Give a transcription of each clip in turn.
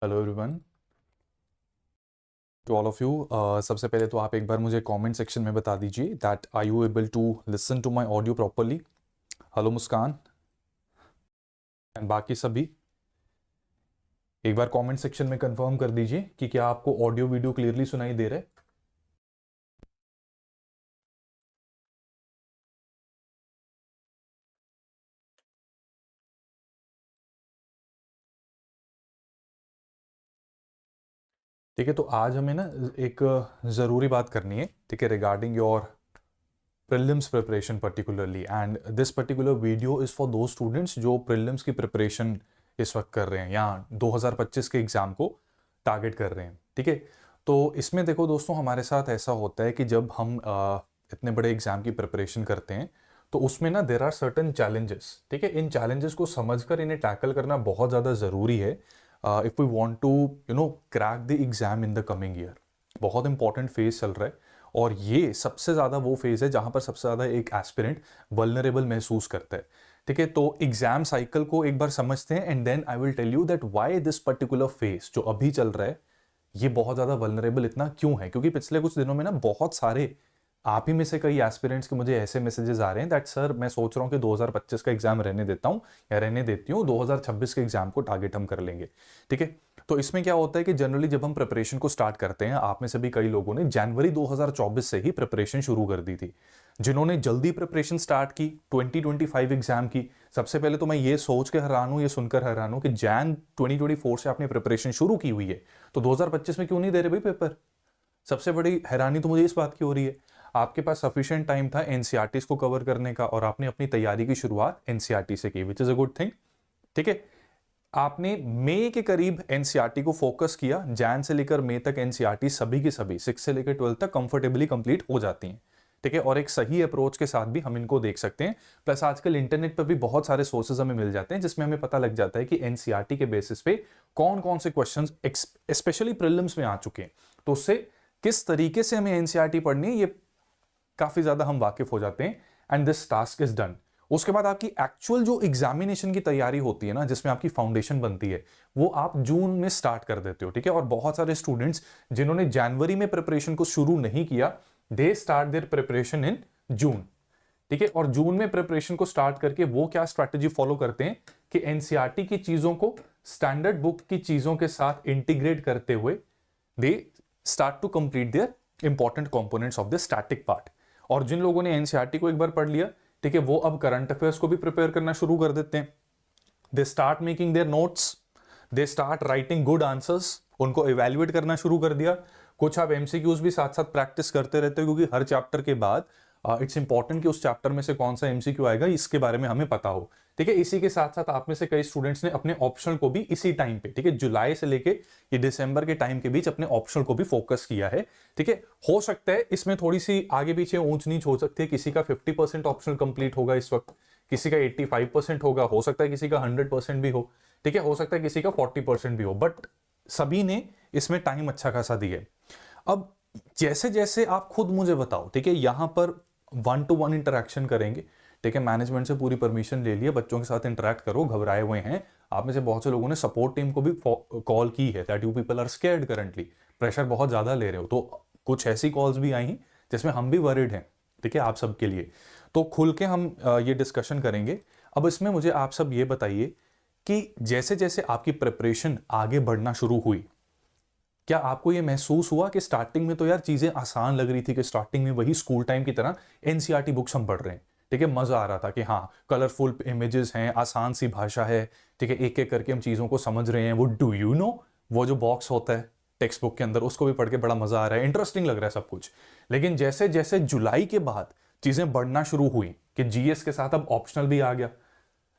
Hello everyone, to all of you. सबसे पहले तो आप एक बार मुझे कमेंट सेक्शन में बता दीजिए that are you able to listen to my audio properly. Hello Muskan and बाकी सभी, एक बार कमेंट सेक्शन में कंफर्म कर दीजिए कि क्या आपको ऑडियो वीडियो क्लियरली सुनाई दे रहा है। ठीक है, तो आज हमें ना एक ज़रूरी बात करनी है, ठीक है, regarding your prelims preparation particularly, and this particular video is for दो स्टूडेंट्स जो प्रीलिम्स की प्रिपरेशन इस वक्त कर रहे हैं या 2025 के एग्ज़ाम को टारगेट कर रहे हैं। ठीक है, तो इसमें देखो दोस्तों, हमारे साथ ऐसा होता है कि जब हम इतने बड़े एग्ज़ाम की प्रिपरेशन करते हैं तो उसमें ना देर आर सर्टन चैलेंजेस। ठीक है, इन चैलेंजेस को समझकर इन्हें टैकल करना बहुत ज़्यादा ज़रूरी है if we want to crack the exam in the coming year. बहुत इंपॉर्टेंट फेज चल रहा है और ये सबसे ज़्यादा वो फेज़ है जहाँ पर सबसे ज़्यादा एक एस्पिरेंट वल्नरेबल महसूस करता है। ठीक है, तो एग्जाम साइकिल को एक बार समझते हैं and then I will tell you that why this particular phase जो अभी चल रहा है ये बहुत ज़्यादा वल्नरेबल इतना क्यों है। क्योंकि पिछले कुछ दिनों में ना बहुत सारे आप ही में से कई एस्पिरेंट्स के मुझे ऐसे मैसेजेस आ रहे हैं दैट सर मैं सोच रहा हूँ कि 2025 का एग्जाम रहने देता हूँ या रहने देती हूँ, 2026 के एग्जाम को टारगेट हम कर लेंगे। ठीक है, तो इसमें क्या होता है कि जनरली जब हम प्रिपरेशन को स्टार्ट करते हैं, आप में से भी कई लोगों ने जनवरी 2024 से ही प्रिपरेशन शुरू कर दी थी। जिन्होंने जल्दी प्रिपरेशन स्टार्ट की 2025 एग्जाम की, सबसे पहले तो मैं ये सोच के हैरान हूं, ये सुनकर हैरान हूं कि जैन 2024 से आपने प्रिपरेशन शुरू की हुई है तो 2025 में क्यों नहीं दे रहे भाई पेपर। सबसे बड़ी हैरानी तो मुझे इस बात की हो रही है, आपके पास सफिशिएंट टाइम था एनसीईआरटी को कवर करने का और आपने अपनी तैयारी की शुरुआत एनसीईआरटी से की, which is a good thing. ठीक है, आपने मई के करीब एनसीईआरटी को फोकस किया, जैन से लेकर मई तक एनसीईआरटी सभी की सभी 6 से लेकर 12 तक कंफर्टेबली कंप्लीट हो जाती हैं। ठीक है, और एक सही अप्रोच के साथ भी हम इनको देख सकते हैं। प्लस आजकल इंटरनेट पर भी बहुत सारे सोर्सेज हमें मिल जाते हैं जिसमें हमें पता लग जाता है कि एनसीईआरटी के बेसिस पे कौन कौन से क्वेश्चंस स्पेशली प्रीलिम्स में आ चुके हैं, तो उससे किस तरीके से हमें एनसीईआरटी पढ़नी है ये काफी ज्यादा हम वाकिफ हो जाते हैं and this task is done. उसके बाद आपकी एक्चुअल जो एग्जामिनेशन की तैयारी होती है ना, जिसमें आपकी फाउंडेशन बनती है, वो आप जून में स्टार्ट कर देते हो। ठीक है, और बहुत सारे स्टूडेंट्स जिन्होंने जनवरी में प्रिपरेशन को शुरू नहीं किया, they start their preparation in जून। ठीक है, और जून में प्रिपरेशन को स्टार्ट करके वो क्या स्ट्रैटेजी फॉलो करते हैं कि एनसीईआरटी की चीजों को स्टैंडर्ड बुक की चीजों के साथ इंटीग्रेट करते हुए they start to complete their important components of the static part. और जिन लोगों ने एनसीईआरटी को एक बार पढ़ लिया, ठीक है, वो अब करंट अफेयर्स को भी प्रिपेयर करना शुरू कर देते हैं। They start making their notes, they start writing good answers, उनको इवेल्युएट करना शुरू कर दिया। कुछ आप एमसीक्यूज भी साथ साथ प्रैक्टिस करते रहते हो क्योंकि हर चैप्टर के बाद इट्स इंपॉर्टेंट कि उस चैप्टर में से कौन सा एमसीक्यू आएगा इसके बारे में हमें पता हो। ठीक है, इसी के साथ साथ आप में से कई स्टूडेंट्स ने अपने ऑप्शनल को भी इसी टाइम पे, ठीक है, जुलाई से लेके ये दिसंबर के टाइम के बीच अपने ऑप्शनल को भी फोकस किया है। ठीक है, हो सकता है इसमें थोड़ी सी आगे पीछे ऊंच नीच हो सकती है, किसी का 50% ऑप्शनल कंप्लीट होगा इस वक्त, किसी का 85% होगा, हो सकता है किसी का 100% भी हो। ठीक है, हो सकता है किसी का 40% भी हो, बट सभी ने इसमें टाइम अच्छा खासा दिया है। अब जैसे जैसे आप खुद मुझे बताओ, ठीक है, यहां पर 1-to-1 इंटरेक्शन करेंगे। ठीक है, मैनेजमेंट से पूरी परमिशन ले लिया, बच्चों के साथ इंटरेक्ट करो, घबराए हुए हैं। आप में से बहुत से लोगों ने सपोर्ट टीम को भी कॉल की है that you people are scared currently, pressure बहुत ज्यादा ले रहे हो। तो कुछ ऐसी कॉल्स भी आई हैं जिसमें हम भी वरिड हैं। ठीक है, आप सबके लिए तो खुल के हम ये डिस्कशन करेंगे। अब इसमें मुझे आप सब ये बताइए कि जैसे जैसे आपकी प्रिपरेशन आगे बढ़ना शुरू हुई, क्या आपको ये महसूस हुआ कि स्टार्टिंग में तो यार चीजें आसान लग रही थी, कि स्टार्टिंग में वही स्कूल टाइम की तरह एनसीईआरटी बुक्स हम पढ़ रहे हैं। ठीक है, मजा आ रहा था कि हाँ कलरफुल इमेजेस हैं, आसान सी भाषा है। ठीक है, एक एक करके हम चीजों को समझ रहे हैं। वो डू यू नो वो जो बॉक्स होता है टेक्स्ट बुक के अंदर, उसको भी पढ़ के बड़ा मजा आ रहा है, इंटरेस्टिंग लग रहा है सब कुछ। लेकिन जैसे जैसे जुलाई के बाद चीजें बढ़ना शुरू हुई कि जीएस के साथ अब ऑप्शनल भी आ गया,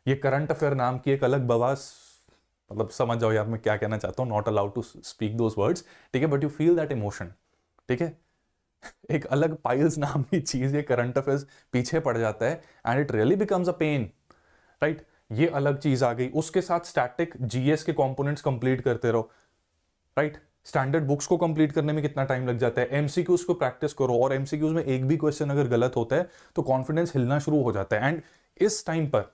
ये करंट अफेयर नाम की एक अलग बवास, मतलब समझ जाओ यार मैं क्या कहना चाहता हूँ, not allowed to speak those words. ठीक है, but you feel that emotion. ठीक है, एक अलग पाइल्स नाम की चीज, ये करंट अफेयर्स पीछे पड़ जाता है and it really becomes a pain. Right, ये अलग चीज आ गई। उसके साथ स्टैटिक जीएस के कंपोनेंट्स कंप्लीट करते रहो। राइट, स्टैंडर्ड बुक्स को कंप्लीट करने में कितना टाइम लग जाता है, एमसीक्यूज को प्रैक्टिस करो, और एमसीक्यूज में एक भी क्वेश्चन अगर गलत होता है तो कॉन्फिडेंस हिलना शुरू हो जाता है। एंड इस टाइम पर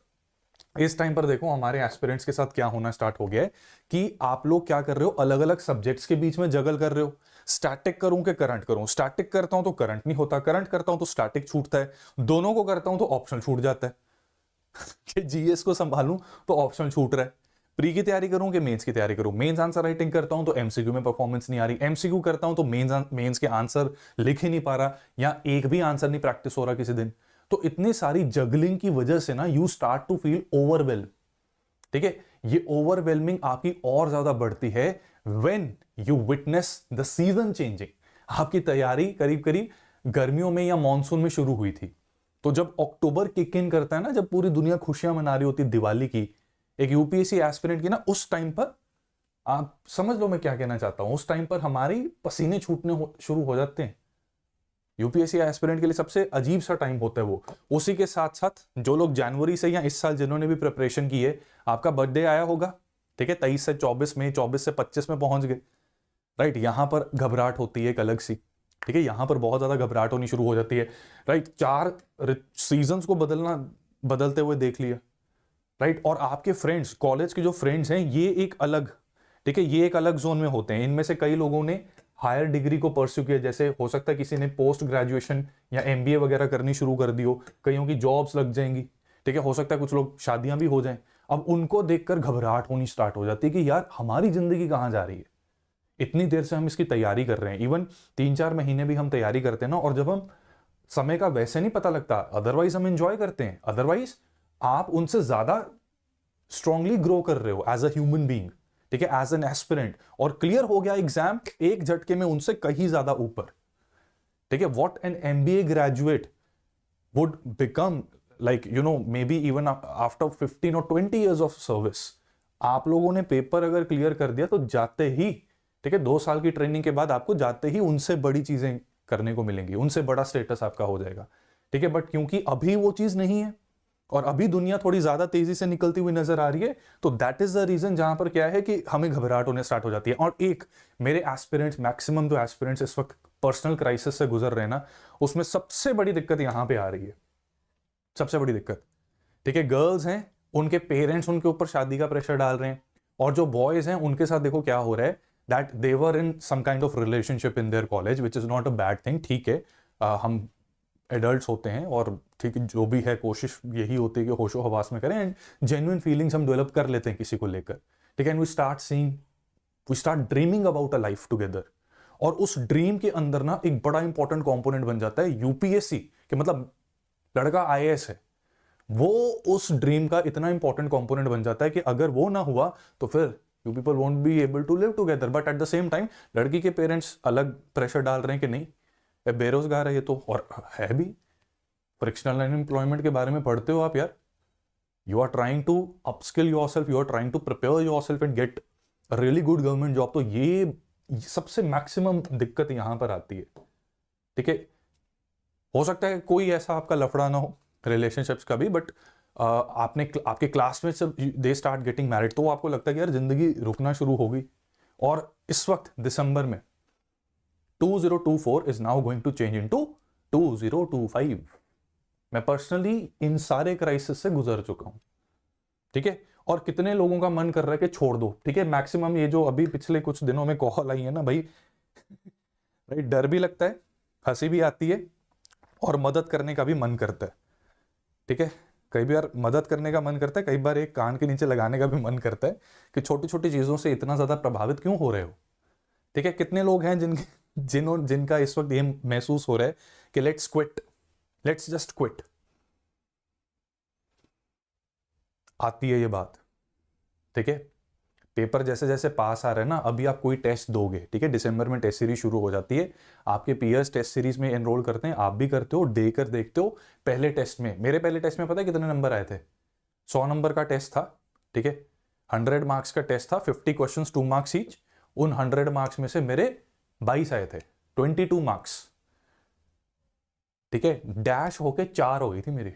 इस टाइम पर देखो हमारे एस्पिरेंट्स के साथ क्या होना स्टार्ट हो गया है कि आप लोग क्या कर रहे हो, अलग अलग सब्जेक्ट्स के बीच में जगल कर रहे हो। स्टैटिक करूं कि करंट करूं, स्टैटिक करता हूं तो करंट नहीं होता, करंट करता हूं तो स्टैटिक छूटता है, दोनों को करता हूं तो ऑप्शनल छूट जाता है। कि जीएस को संभालूं तो ऑप्शनल छूट रहा है, प्री की तैयारी करूं कि मेंस की तैयारी करूं, मेंस आंसर राइटिंग करता हूं तो एमसीक्यू में परफॉर्मेंस नहीं आ रही, एमसीक्यू करता हूं तो मेंस के आंसर लिख ही नहीं पा रहा, या एक भी आंसर नहीं प्रैक्टिस हो रहा किसी दिन। तो इतनी सारी जगलिंग की वजह से ना you start to feel overwhelm. ठीक है, ये ओवरवेलमिंग आपकी और ज्यादा बढ़ती है when you witness the season changing. आपकी तैयारी करीब करीब गर्मियों में या मॉनसून में शुरू हुई थी, तो जब अक्टूबर किक इन करता है ना, जब पूरी दुनिया खुशियां मना रही होती दिवाली की, एक यूपीएससी एस्पिरेंट की ना, उस टाइम पर आप समझ लो मैं क्या कहना चाहता हूं, उस टाइम पर हमारी पसीने छूटने शुरू हो जाते हैं। यूपीएससी एस्पिरेंट के लिए सबसे अजीब सा टाइम होता है वो। उसी के साथ साथ जो लोग जनवरी से या इस साल जिन्होंने भी प्रिपरेशन की है, आपका बर्थडे आया होगा, ठीक है, 23 से 24 में, 24 से 25 में पहुंच गए, राइट। यहां पर घबराहट होती है एक अलग सी, ठीक है, यहां पर बहुत ज्यादा घबराहट होनी शुरू हो जाती है, राइट। 4 सीजन्स को बदलते हुए देख लिया, राइट। और आपके फ्रेंड्स, कॉलेज के जो फ्रेंड्स हैं, ये एक अलग, ठीक है, ये एक अलग जोन में होते हैं। इनमें से कई लोगों ने हायर डिग्री को परस्यू किया, जैसे हो सकता है किसी ने पोस्ट ग्रेजुएशन या एमबीए वगैरह करनी शुरू कर दी हो, कईयों की जॉब्स लग जाएंगी, ठीक है, हो सकता है कुछ लोग शादियां भी हो जाएं। अब उनको देखकर घबराहट होनी स्टार्ट हो जाती है कि यार हमारी जिंदगी कहां जा रही है, इतनी देर से हम इसकी तैयारी कर रहे हैं, इवन 3-4 महीने भी हम तैयारी करते हैं ना, और जब हम समय का वैसे नहीं पता लगता, अदरवाइज हम एंजॉय करते हैं, अदरवाइज आप उनसे ज्यादा स्ट्रांगली ग्रो कर रहे हो एज अ ह्यूमन बीइंग, ठीक है, एज एन एस्पिरेंट, और क्लियर हो गया एग्जाम एक झटके में उनसे कहीं ज्यादा ऊपर, ठीक है। What an MBA graduate would become, like you know, may be even after 15 और 20 ईयर्स ऑफ सर्विस, आप लोगों ने पेपर अगर क्लियर कर दिया तो जाते ही, ठीक है, 2 साल की ट्रेनिंग के बाद आपको जाते ही उनसे बड़ी चीजें करने को मिलेंगी, उनसे बड़ा स्टेटस आपका हो जाएगा, ठीक है। बट क्योंकि अभी वो चीज नहीं है और अभी दुनिया थोड़ी ज्यादा तेजी से निकलती हुई नजर आ रही है, तो दैट इज द रीजन जहां पर क्या है कि हमें घबराहट होने स्टार्ट हो जाती है। और एक मेरे एस्पिरेंट्स, मैक्सिमम जो एस्पिरेंट्स इस वक्त पर्सनल क्राइसिस से गुजर रहे हैं ना, उसमें सबसे बड़ी दिक्कत यहां पे आ रही है, सबसे बड़ी दिक्कत, ठीक है। गर्ल्स हैं, उनके पेरेंट्स उनके ऊपर शादी का प्रेशर डाल रहे हैं, और जो बॉयज हैं उनके साथ देखो क्या हो रहा है, that they were in some kind of relationship in their college, which is not a bad thing, ठीक है। हम एडल्ट्स होते हैं और ठीक है, जो भी है कोशिश यही होती है कि होशो हवास में करें, एंड जेन्युइन फीलिंग्स हम डेवलप कर लेते हैं किसी को लेकर, ठीक है। And we start dreaming about a life together, और उस ड्रीम के अंदर ना एक बड़ा इंपॉर्टेंट कंपोनेंट बन जाता है यूपीएससी, कि मतलब लड़का आईएएस है, वो उस ड्रीम का इतना इंपॉर्टेंट कंपोनेंट बन जाता है कि अगर वो ना हुआ तो फिर you people won't be able to live together. But at the same time लड़की के पेरेंट्स अलग प्रेशर डाल रहे हैं कि नहीं, बेरोजगार है ये तो, और है भी। फ्रिक्शनल अनएम्प्लॉयमेंट के बारे में पढ़ते हो आप यार, you are trying to upskill yourself, you are trying to prepare yourself and get a really good government job. तो ये सबसे मैक्सिमम दिक्कत यहां पर आती है, ठीक है। हो सकता है कोई ऐसा आपका लफड़ा ना हो रिलेशनशिप्स का भी, बट आपके क्लासमेट से दे स्टार्ट गेटिंग मैरिड, तो आपको लगता है कि यार जिंदगी रुकना शुरू हो गई। और इस वक्त दिसंबर में 2024 is now going to change into 2025। मैं पर्सनली इन सारे क्राइसिस से गुजर चुका हूं, ठीक है। और कितने लोगों का मन कर रहा है कि छोड़ दो, ठीक है। मैक्सिमम ये जो अभी पिछले कुछ दिनों में कॉल आई है ना भाई, डर भी लगता है, हंसी भी आती है, और मदद करने का भी मन करता है, ठीक है। कई बार मदद करने का मन करता है, कई बार एक कान के नीचे लगाने का भी मन करता है कि छोटी छोटी चीजों से इतना ज्यादा प्रभावित क्यों हो रहे हो, ठीक है। कितने लोग हैं जिनका इस वक्त ये महसूस हो रहा है कि let's quit, let's just quit. आती है ये बात, ठीक है। पेपर जैसे जैसे पास आ रहे हैं ना, अभी आप कोई टेस्ट दोगे, ठीक है, दिसंबर में टेस्ट सीरीज शुरू हो जाती है, आपके पीयर्स टेस्ट सीरीज में एनरोल करते हैं, आप भी करते हो, देकर देखते हो। पहले टेस्ट में, मेरे पहले टेस्ट में पता है कितने नंबर आए थे? 100 नंबर का टेस्ट था, ठीक है, 100 मार्क्स का टेस्ट था, 50 क्वेश्चन 2 मार्क्स ईच। उन 100 मार्क्स में से मेरे 22 आए थे, 22 मार्क्स, ठीक है। डैश होके 4 हो गई थी मेरी,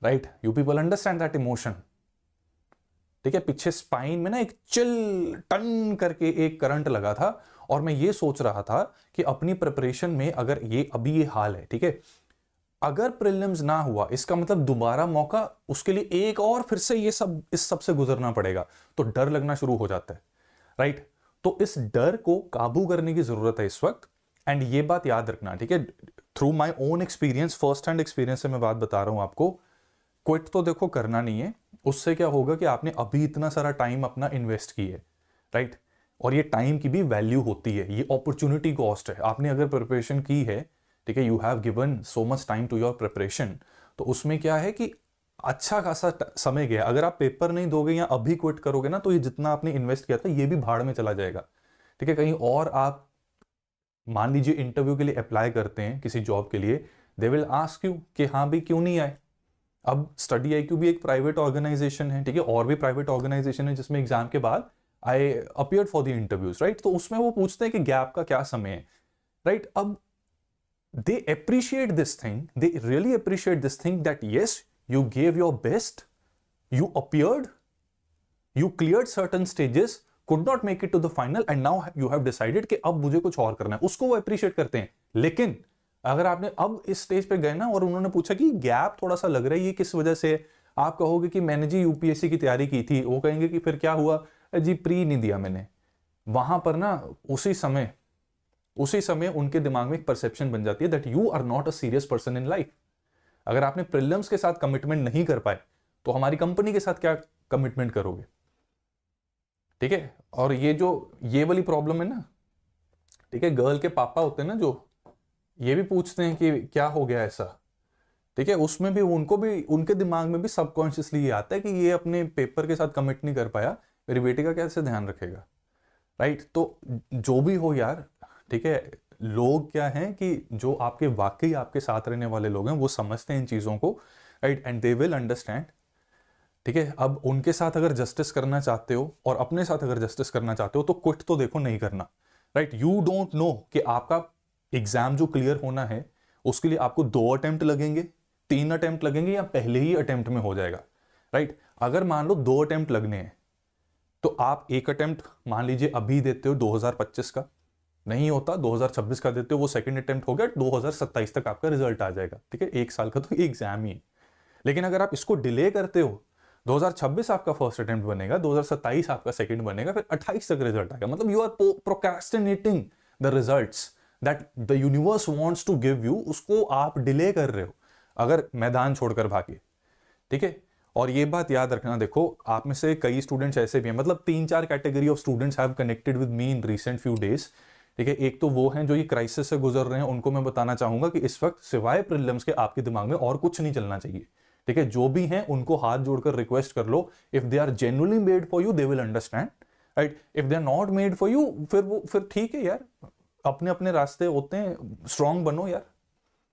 right. You people understand that emotion, ठीक है। पीछे स्पाइन में ना एक चिल टन करके एक करंट लगा था, और मैं ये सोच रहा था कि अपनी प्रिपरेशन में अगर ये अभी ये हाल है, ठीक है, अगर प्रीलिम्स ना हुआ इसका मतलब दोबारा मौका, उसके लिए एक और फिर से ये सब इस सब से गुजरना पड़ेगा, तो डर लगना शुरू हो जाता है, राइट। तो इस डर को काबू करने की जरूरत है इस वक्त। एंड ये बात याद रखना, ठीक है, through my own experience, first hand experience से मैं बात बता रहा हूं आपको। क्विट तो देखो करना नहीं है, उससे क्या होगा कि आपने अभी इतना सारा टाइम अपना इन्वेस्ट किया है, राइट। और ये टाइम की भी वैल्यू होती है, ये अपॉर्चुनिटी कॉस्ट है। आपने अगर प्रिपरेशन की है, ठीक है, you have given so much time to your preparation, तो उसमें क्या है कि अच्छा खासा समय गया। अगर आप पेपर नहीं दोगे या अभी क्विट करोगे ना, तो ये जितना आपने इन्वेस्ट किया था ये भी भाड़ में चला जाएगा, ठीक है। कहीं और आप मान लीजिए इंटरव्यू के लिए अप्लाई करते हैं किसी जॉब के लिए, दे विल आस्क यू कि हाँ भाई क्यों नहीं आए। अब स्टडी IQ भी एक प्राइवेट ऑर्गेनाइजेशन है, ठीक है, और भी प्राइवेट ऑर्गेनाइजेशन है जिसमें एग्जाम के बाद I appeared for the interviews, right. तो उसमें वो पूछते हैं कि गैप का क्या समय है, राइट। अब they appreciate this thing, they really appreciate this thing that yes, you gave your best, you appeared, you cleared certain stages, could not make it to the final and now you have decided कि अब मुझे कुछ और करना है, उसको वो appreciate करते हैं। लेकिन अगर आपने अब इस स्टेज पे गए ना और उन्होंने पूछा कि गैप थोड़ा सा लग रहा है, ये किस वजह से, आप कहोगे कि मैंने जी UPSC की तैयारी की थी, वो कहेंगे कि फिर क्या हुआ जी, प्री नहीं दिया मैंने। वहां पर ना उसी समय उनके दिमाग में एक परसेप्शन बन जाती है that you are not a serious person in life. अगर आपने प्रीलिम्स के साथ कमिटमेंट नहीं कर पाए तो हमारी कंपनी के साथ क्या कमिटमेंट करोगे, ठीक है। और ये वाली प्रॉब्लम है ना, ठीक है, गर्ल के पापा होते हैं ना जो ये भी पूछते हैं कि क्या हो गया ऐसा, ठीक है, उसमें भी उनके दिमाग में भी सबकॉन्शियसली ये आता है कि ये अपने पेपर के साथ कमिट नहीं कर पाया, मेरी बेटी का कैसे ध्यान रखेगा, राइट। तो जो भी हो यार, ठीक है, लोग क्या हैं कि जो आपके वाकई आपके साथ रहने वाले लोग हैं वो समझते हैं इन चीज़ों को, right, and they will understand, ठीक है। अब उनके साथ अगर जस्टिस करना चाहते हो और अपने साथ अगर जस्टिस करना चाहते हो तो क्विट तो देखो नहीं करना, राइट। यू डोंट नो कि आपका एग्जाम जो क्लियर होना है उसके लिए आपको 2 अटेम्प्ट लगेंगे, 3 अटेम्प्ट लगेंगे या पहले ही अटेम्प्ट में हो जाएगा, राइट। अगर मान लो 2 अटेम्प्ट लगने हैं तो आप एक अटेम्प्ट मान लीजिए अभी देते हो 2025 का, नहीं होता 2026 का देते हो, वो सेकंड अटेम्प्ट हो गया, 2027 तक आपका रिजल्ट आ जाएगा, ठीक है। 1 साल का तो एग्जाम ही है। लेकिन अगर आप इसको डिले करते हो, 2026 आपका फर्स्ट अटेम्प्ट बनेगा, 2027 आपका सेकंड बनेगा, फिर 28 तक रिजल्ट आएगा। मतलब you are procrastinating the results that the universe wants to give you, उसको आप डिले कर रहे हो अगर मैदान छोड़कर भागे, ठीक है। और ये बात याद रखना, देखो आप में से कई स्टूडेंट्स ऐसे भी हैं, मतलब 3-4 category of students have connected with me in recent few days, ठीक है। एक तो वो हैं जो ये क्राइसिस से गुजर रहे हैं, उनको मैं बताना चाहूंगा कि इस वक्त सिवाय प्रीलिम्स के आपके दिमाग में और कुछ नहीं चलना चाहिए, ठीक है। जो भी हैं उनको हाथ जोड़कर रिक्वेस्ट कर लो, if they are genuinely made for you they will understand, right. If they are not made for you फिर ठीक है यार, अपने अपने रास्ते होते हैं, स्ट्रांग बनो यार।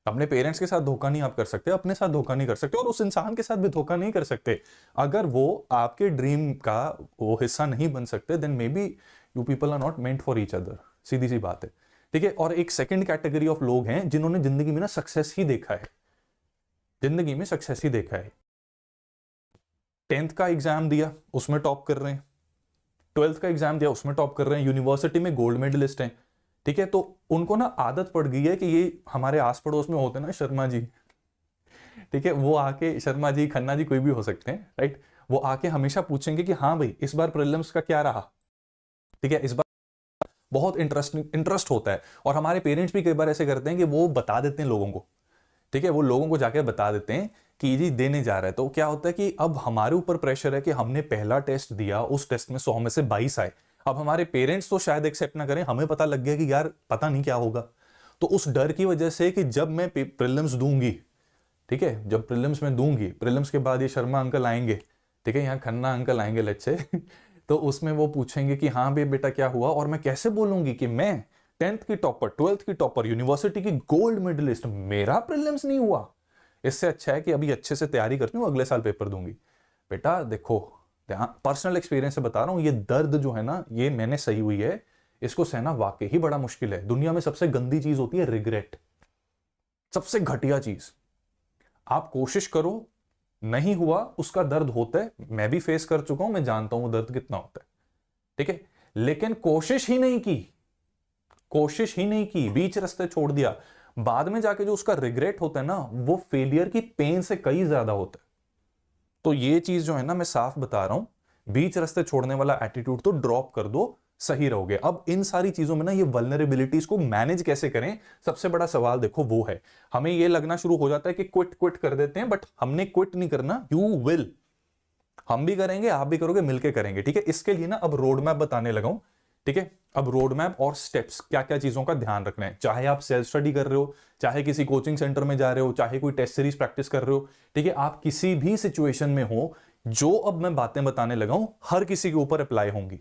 अपने पेरेंट्स के साथ धोखा नहीं आप कर सकते, अपने साथ धोखा नहीं कर सकते, और उस इंसान के साथ भी धोखा नहीं कर सकते। अगर वो आपके ड्रीम का वो हिस्सा नहीं बन सकते, then maybe you people are not meant for each other, सीधी सी बात है, ठीक है। और एक सेकंड कैटेगरी ऑफ लोग हैं जिन्होंने जिंदगी में ना सक्सेस ही देखा है, जिंदगी में सक्सेस ही देखा है। 10th का एग्जाम दिया उसमें टॉप कर रहे हैं, 12th का एग्जाम दिया उसमें टॉप कर रहे हैं, यूनिवर्सिटी में गोल्ड मेडलिस्ट हैं, ठीक है। तो उनको ना आदत पड़ गई है कि ये हमारे आस पड़ोस में होते हैं ना शर्मा जी, ठीक है, वो आके, शर्मा जी, खन्ना जी, कोई भी हो सकते हैं, राइट। वो आके हमेशा पूछेंगे कि हाँ भाई इस बार प्रीलिम्स का क्या रहा, ठीक है। इस बार बहुत इंटरेस्ट होता है, और हमारे पेरेंट्स भी कई बार ऐसे करते हैं कि वो बता देते हैं लोगों को, ठीक है, वो लोगों को जाके बता देते हैं कि जी देने जा रहा है। तो क्या होता है कि अब हमारे ऊपर प्रेशर है कि हमने पहला टेस्ट दिया, उस टेस्ट में 100 में से 22 आए। अब हमारे पेरेंट्स तो शायद एक्सेप्ट ना करें, हमें पता लग गया कि यार पता नहीं क्या होगा। तो उस डर की वजह से कि जब मैं प्रीलिम्स दूंगी, ठीक है, जब प्रीलिम्स में दूंगी, प्रीलिम्स के बाद ये शर्मा अंकल आएंगे, ठीक है, यहाँ खन्ना अंकल आएंगे लेट्स से तो उसमें वो पूछेंगे कि हाँ भाई बेटा क्या हुआ, और मैं कैसे बोलूंगी कि मैं 10th की टॉपर, 12th की टॉपर, यूनिवर्सिटी की गोल्ड मेडलिस्ट, मेरा प्रीलिम्स नहीं हुआ। इससे अच्छा है कि अभी अच्छे से तैयारी करती हूँ, अगले साल पेपर दूंगी। बेटा देखो, पर्सनल एक्सपीरियंस से बता रहा हूँ, ये दर्द जो है ना, ये मैंने सही हुई है, इसको सहना वाकई ही बड़ा मुश्किल है। दुनिया में सबसे गंदी चीज होती है रिग्रेट, सबसे घटिया चीज। आप कोशिश करो, नहीं हुआ, उसका दर्द होता है, मैं भी फेस कर चुका हूं, मैं जानता हूं दर्द कितना होता है, ठीक है। लेकिन कोशिश ही नहीं की, बीच रास्ते छोड़ दिया, बाद में जाके जो उसका रिग्रेट होता है ना, वो फेलियर की पेन से कई ज्यादा होता है। तो ये चीज जो है ना, मैं साफ बता रहा हूं, बीच रास्ते छोड़ने वाला एटीट्यूड तो ड्रॉप कर दो, सही रहोगे। अब इन सारी चीजों में ना, ये वल्नरेबिलिटीज को मैनेज कैसे करें, सबसे बड़ा सवाल देखो वो है। हमें ये लगना शुरू हो जाता है कि क्विट क्विट कर देते हैं, बट हमने क्विट नहीं करना, यू विल। हम भी करेंगे, आप भी करोगे, मिलके करेंगे, ठीक है। इसके लिए ना अब रोड मैप बताने लगा हूं, ठीक है। अब रोड मैप और स्टेप्स, क्या क्या चीजों का ध्यान रखना है, चाहे आप सेल्फ स्टडी कर रहे हो, चाहे किसी कोचिंग सेंटर में जा रहे हो, चाहे कोई टेस्ट सीरीज प्रैक्टिस कर रहे हो, ठीक है। आप किसी भी सिचुएशन में हो, जो अब मैं बातें बताने लगा हूं हर किसी के ऊपर अप्लाई होंगी,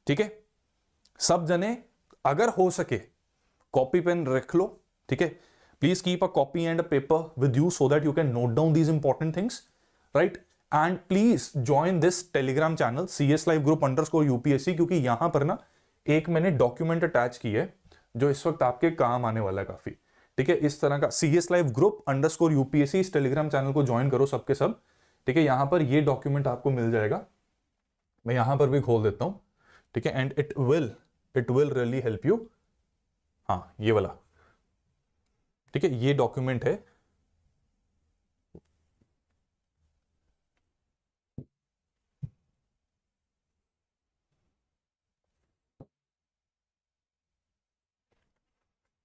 ठीक है। सब जने अगर हो सके कॉपी पेन रख लो, ठीक है। Please keep a copy and a paper with you so that you can note down these important things, right. And please join this Telegram channel CS live group _UPSC, क्योंकि यहां पर ना एक मैंने document attach की है जो इस वक्त आपके काम आने वाला है काफी, ठीक है। इस तरह का CS लाइव ग्रुप _UPSC, इस टेलीग्राम चैनल को ज्वाइन करो सबके सब, ठीक है। यहां पर ये डॉक्यूमेंट आपको मिल जाएगा, मैं यहां पर भी खोल देता हूं, ठीक है। And it will really help you. हाँ, ये वाला, ठीक है, ये डॉक्यूमेंट है।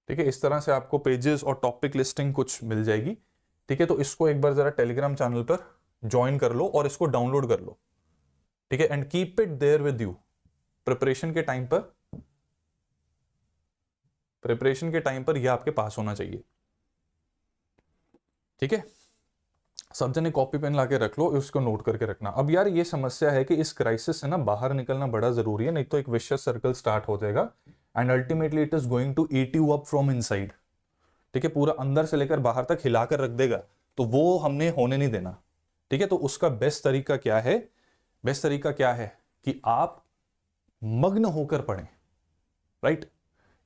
ठीक है, इस तरह से आपको पेजेस और टॉपिक लिस्टिंग कुछ मिल जाएगी, ठीक है। तो इसको एक बार जरा टेलीग्राम चैनल पर ज्वाइन कर लो और इसको डाउनलोड कर लो, ठीक है। And keep it there with you preparation के टाइम पर, यह आपके पास होना चाहिए, ठीक है। सब जने कॉपी पेन लाके रख लो, इसको नोट करके रखना। अब यार ये समस्या है कि इस क्राइसिस से ना बाहर निकलना बड़ा जरूरी है, नहीं तो एक विशियस सर्कल स्टार्ट हो जाएगा and ultimately it is going to eat you up from inside, ठीक है। पूरा अंदर से लेकर बाहर तक हिलाकर रख देगा, तो वो हमने होने नहीं देना, ठीक है। तो उसका बेस्ट तरीका क्या है, कि आप मग्न होकर पढ़ें, राइट।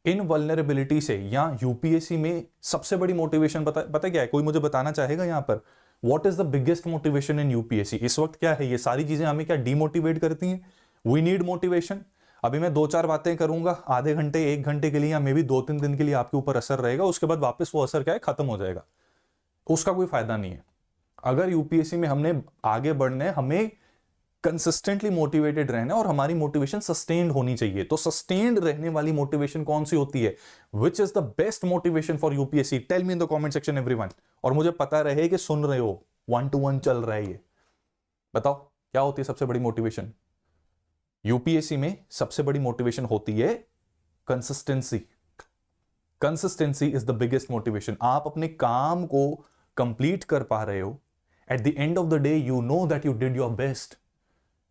इन वल्नरेबिलिटी से, या यूपीएससी में सबसे बड़ी मोटिवेशन पता क्या है, कोई मुझे बताना चाहेगा यहां पर, what is the biggest motivation in UPSC इस वक्त क्या है। ये सारी चीजें हमें क्या डीमोटिवेट करती हैं, वी नीड मोटिवेशन। अभी मैं 2-4 बातें करूंगा, आधे घंटे 1 घंटे के लिए, या मे बी 2-3 दिन के लिए आपके ऊपर असर रहेगा, उसके बाद वापस वो असर क्या है, खत्म हो जाएगा, उसका कोई फायदा नहीं है। अगर यूपीएससी में हमने आगे बढ़ना है, हमें कंसिस्टेंटली मोटिवेटेड रहना है और हमारी मोटिवेशन सस्टेन्ड होनी चाहिए। तो सस्टेन्ड रहने वाली मोटिवेशन कौन सी होती है, which is the best motivation for UPSC, tell me in the comment section everyone. और मुझे पता रहे कि सुन रहे हो, 1-to-1 चल रहा है ये, बताओ क्या होती है सबसे बड़ी मोटिवेशन। यूपीएससी में सबसे बड़ी मोटिवेशन होती है consistency. Consistency is the biggest motivation. आप अपने काम को कंप्लीट कर पा रहे हो, at the end of the day you know that you did your best,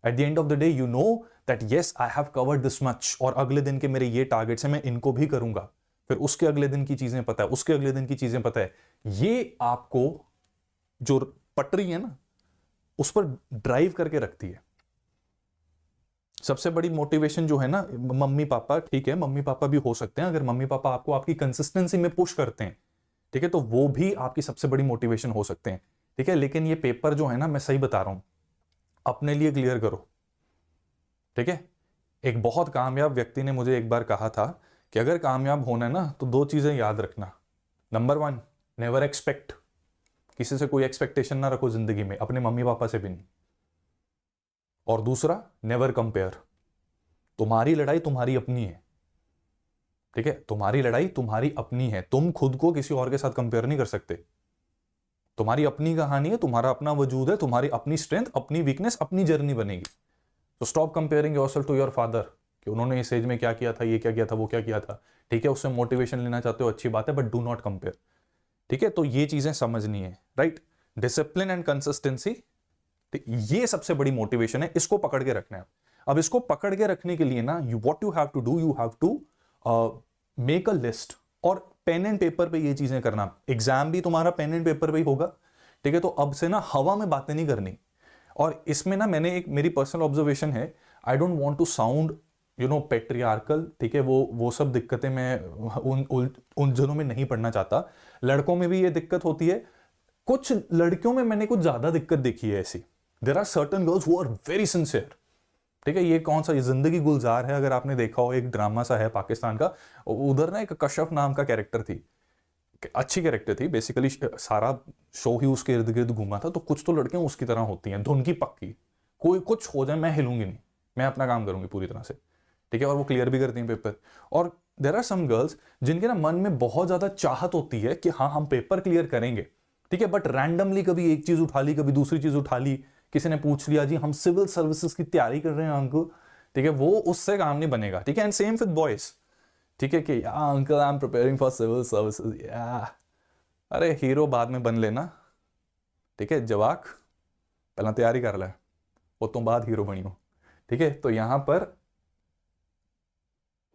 at the end of the day you know that yes I have covered this much, और अगले दिन के मेरे ये टारगेट्स हैं, मैं इनको भी करूंगा, फिर उसके अगले दिन की चीजें पता है, उसके अगले दिन की चीजें पता है। ये आपको जो पटरी है ना, उस पर ड्राइव करके रखती है। सबसे बड़ी मोटिवेशन जो है ना, मम्मी पापा, ठीक है, मम्मी पापा भी हो सकते हैं, अगर मम्मी पापा आपको आपकी कंसिस्टेंसी में पुश करते हैं, ठीक है, तो वो भी आपकी सबसे बड़ी मोटिवेशन हो सकते हैं, ठीक है। लेकिन ये पेपर जो है ना, मैं सही बता रहा हूं, अपने लिए क्लियर करो, ठीक है। एक बहुत कामयाब व्यक्ति ने मुझे एक बार कहा था कि अगर कामयाब होना है ना, तो 2 चीजें याद रखना। नंबर 1, नेवर एक्सपेक्ट, किसी से कोई एक्सपेक्टेशन ना रखो जिंदगी में, अपने मम्मी पापा से भी नहीं। और दूसरा, नेवर कंपेयर, तुम्हारी लड़ाई तुम्हारी अपनी है, ठीक है। तुम्हारी लड़ाई तुम्हारी अपनी है, तुम खुद को किसी और के साथ कंपेयर नहीं कर सकते। तुम्हारी अपनी कहानी है, तुम्हारा अपना वजूद है, तुम्हारी अपनी स्ट्रेंथ, अपनी वीकनेस, अपनी जर्नी बनेगी। तो stop comparing yourself to your father, कि उन्होंने इस एज में क्या किया था, ये क्या किया था, वो क्या किया था, ठीक है। उससे मोटिवेशन लेना चाहते हो, अच्छी बात है, बट डू नॉट कंपेयर, ठीक है। तो ये चीजें समझनी है, राइट। डिसिप्लिन एंड कंसिस्टेंसी, ये सबसे बड़ी मोटिवेशन है, इसको पकड़ के रखना है। अब इसको पकड़ के रखने के लिए ना, what you have to do, you have to make a list, और पेन एंड पेपर पे ये चीजें करना। एग्जाम भी तुम्हारा पेन एंड पेपर पे ही होगा, ठीक है। तो अब से ना हवा में बातें नहीं करनी। और इसमें ना मैंने एक, मेरी पर्सनल ऑब्जर्वेशन है, I don't want to sound patriarchal, ठीक है। वो सब दिक्कतें मैं उन जनों में नहीं पढ़ना चाहता। लड़कों में भी ये दिक्कत होती है, कुछ लड़कियों में मैंने कुछ ज्यादा दिक्कत देखी है ऐसी। There are certain girls who are very sincere, ठीक है। ये कौन सा, ये जिंदगी गुलजार है, अगर आपने देखा हो, एक ड्रामा सा है पाकिस्तान का, उधर ना एक कशफ नाम का कैरेक्टर थी, अच्छी कैरेक्टर थी बेसिकली, सारा शो ही उसके इर्द गिर्द घूमा था, तो कुछ तो लड़कियां उसकी तरह होती हैं, धुन की पक्की, कोई कुछ हो जाए मैं हिलूंगी नहीं, मैं अपना काम करूंगी पूरी तरह से, ठीक है, और वो क्लियर भी करती हैं पेपर। और देर आर सम गर्ल्स जिनके ना मन में बहुत ज्यादा चाहत होती है कि हाँ हम पेपर क्लियर करेंगे, ठीक है, बट रैंडमली कभी एक चीज उठा ली, कभी दूसरी चीज उठा ली, किसी ने पूछ लिया जी हम सिविल सर्विसेज की तैयारी कर रहे हैं अंकल, ठीक है, वो उससे काम नहीं बनेगा, ठीक है। एंड सेम विद बॉयज, ठीक है, कि uncle I am preparing for civil services, या अरे हीरो बाद में बन लेना, ठीक है, जवाक पहला तैयारी कर ले, वो तो बाद हीरो बनी हो, ठीक है। तो यहां पर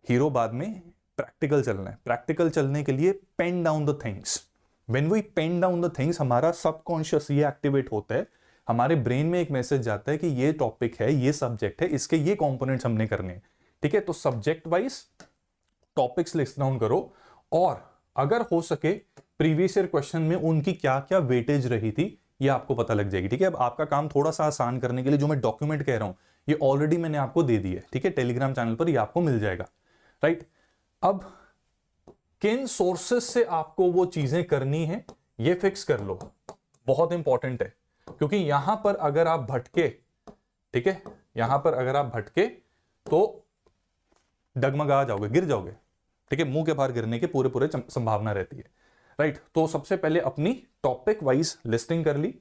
हीरो बाद में, प्रैक्टिकल चलना है, प्रैक्टिकल चलने के लिए pen down the things, when we pen down the things हमारा सबकॉन्शियस ये एक्टिवेट होता है, हमारे ब्रेन में एक मैसेज जाता है कि ये टॉपिक है, ये सब्जेक्ट है, इसके ये कंपोनेंट्स हमने करने हैं, ठीक है। तो subject wise topics list down करो, और अगर हो सके प्रीवियस ईयर क्वेश्चन में उनकी क्या क्या वेटेज रही थी ये आपको पता लग जाएगी, ठीक है। अब आपका काम थोड़ा सा आसान करने के लिए जो मैं डॉक्यूमेंट कह रहा हूं ये ऑलरेडी मैंने आपको दे दी है, ठीक है, टेलीग्राम चैनल पर ये आपको मिल जाएगा, राइट। अब किन सोर्सेस से आपको वो चीजें करनी है ये फिक्स कर लो, बहुत इंपॉर्टेंट है, क्योंकि यहां पर अगर आप भटके, ठीक है, यहां पर अगर आप भटके तो डगमगा जाओगे, गिर जाओगे, ठीक है, मुंह के बाहर गिरने की पूरे पूरे संभावना रहती है, राइट। तो सबसे पहले अपनी टॉपिक वाइज लिस्टिंग कर ली,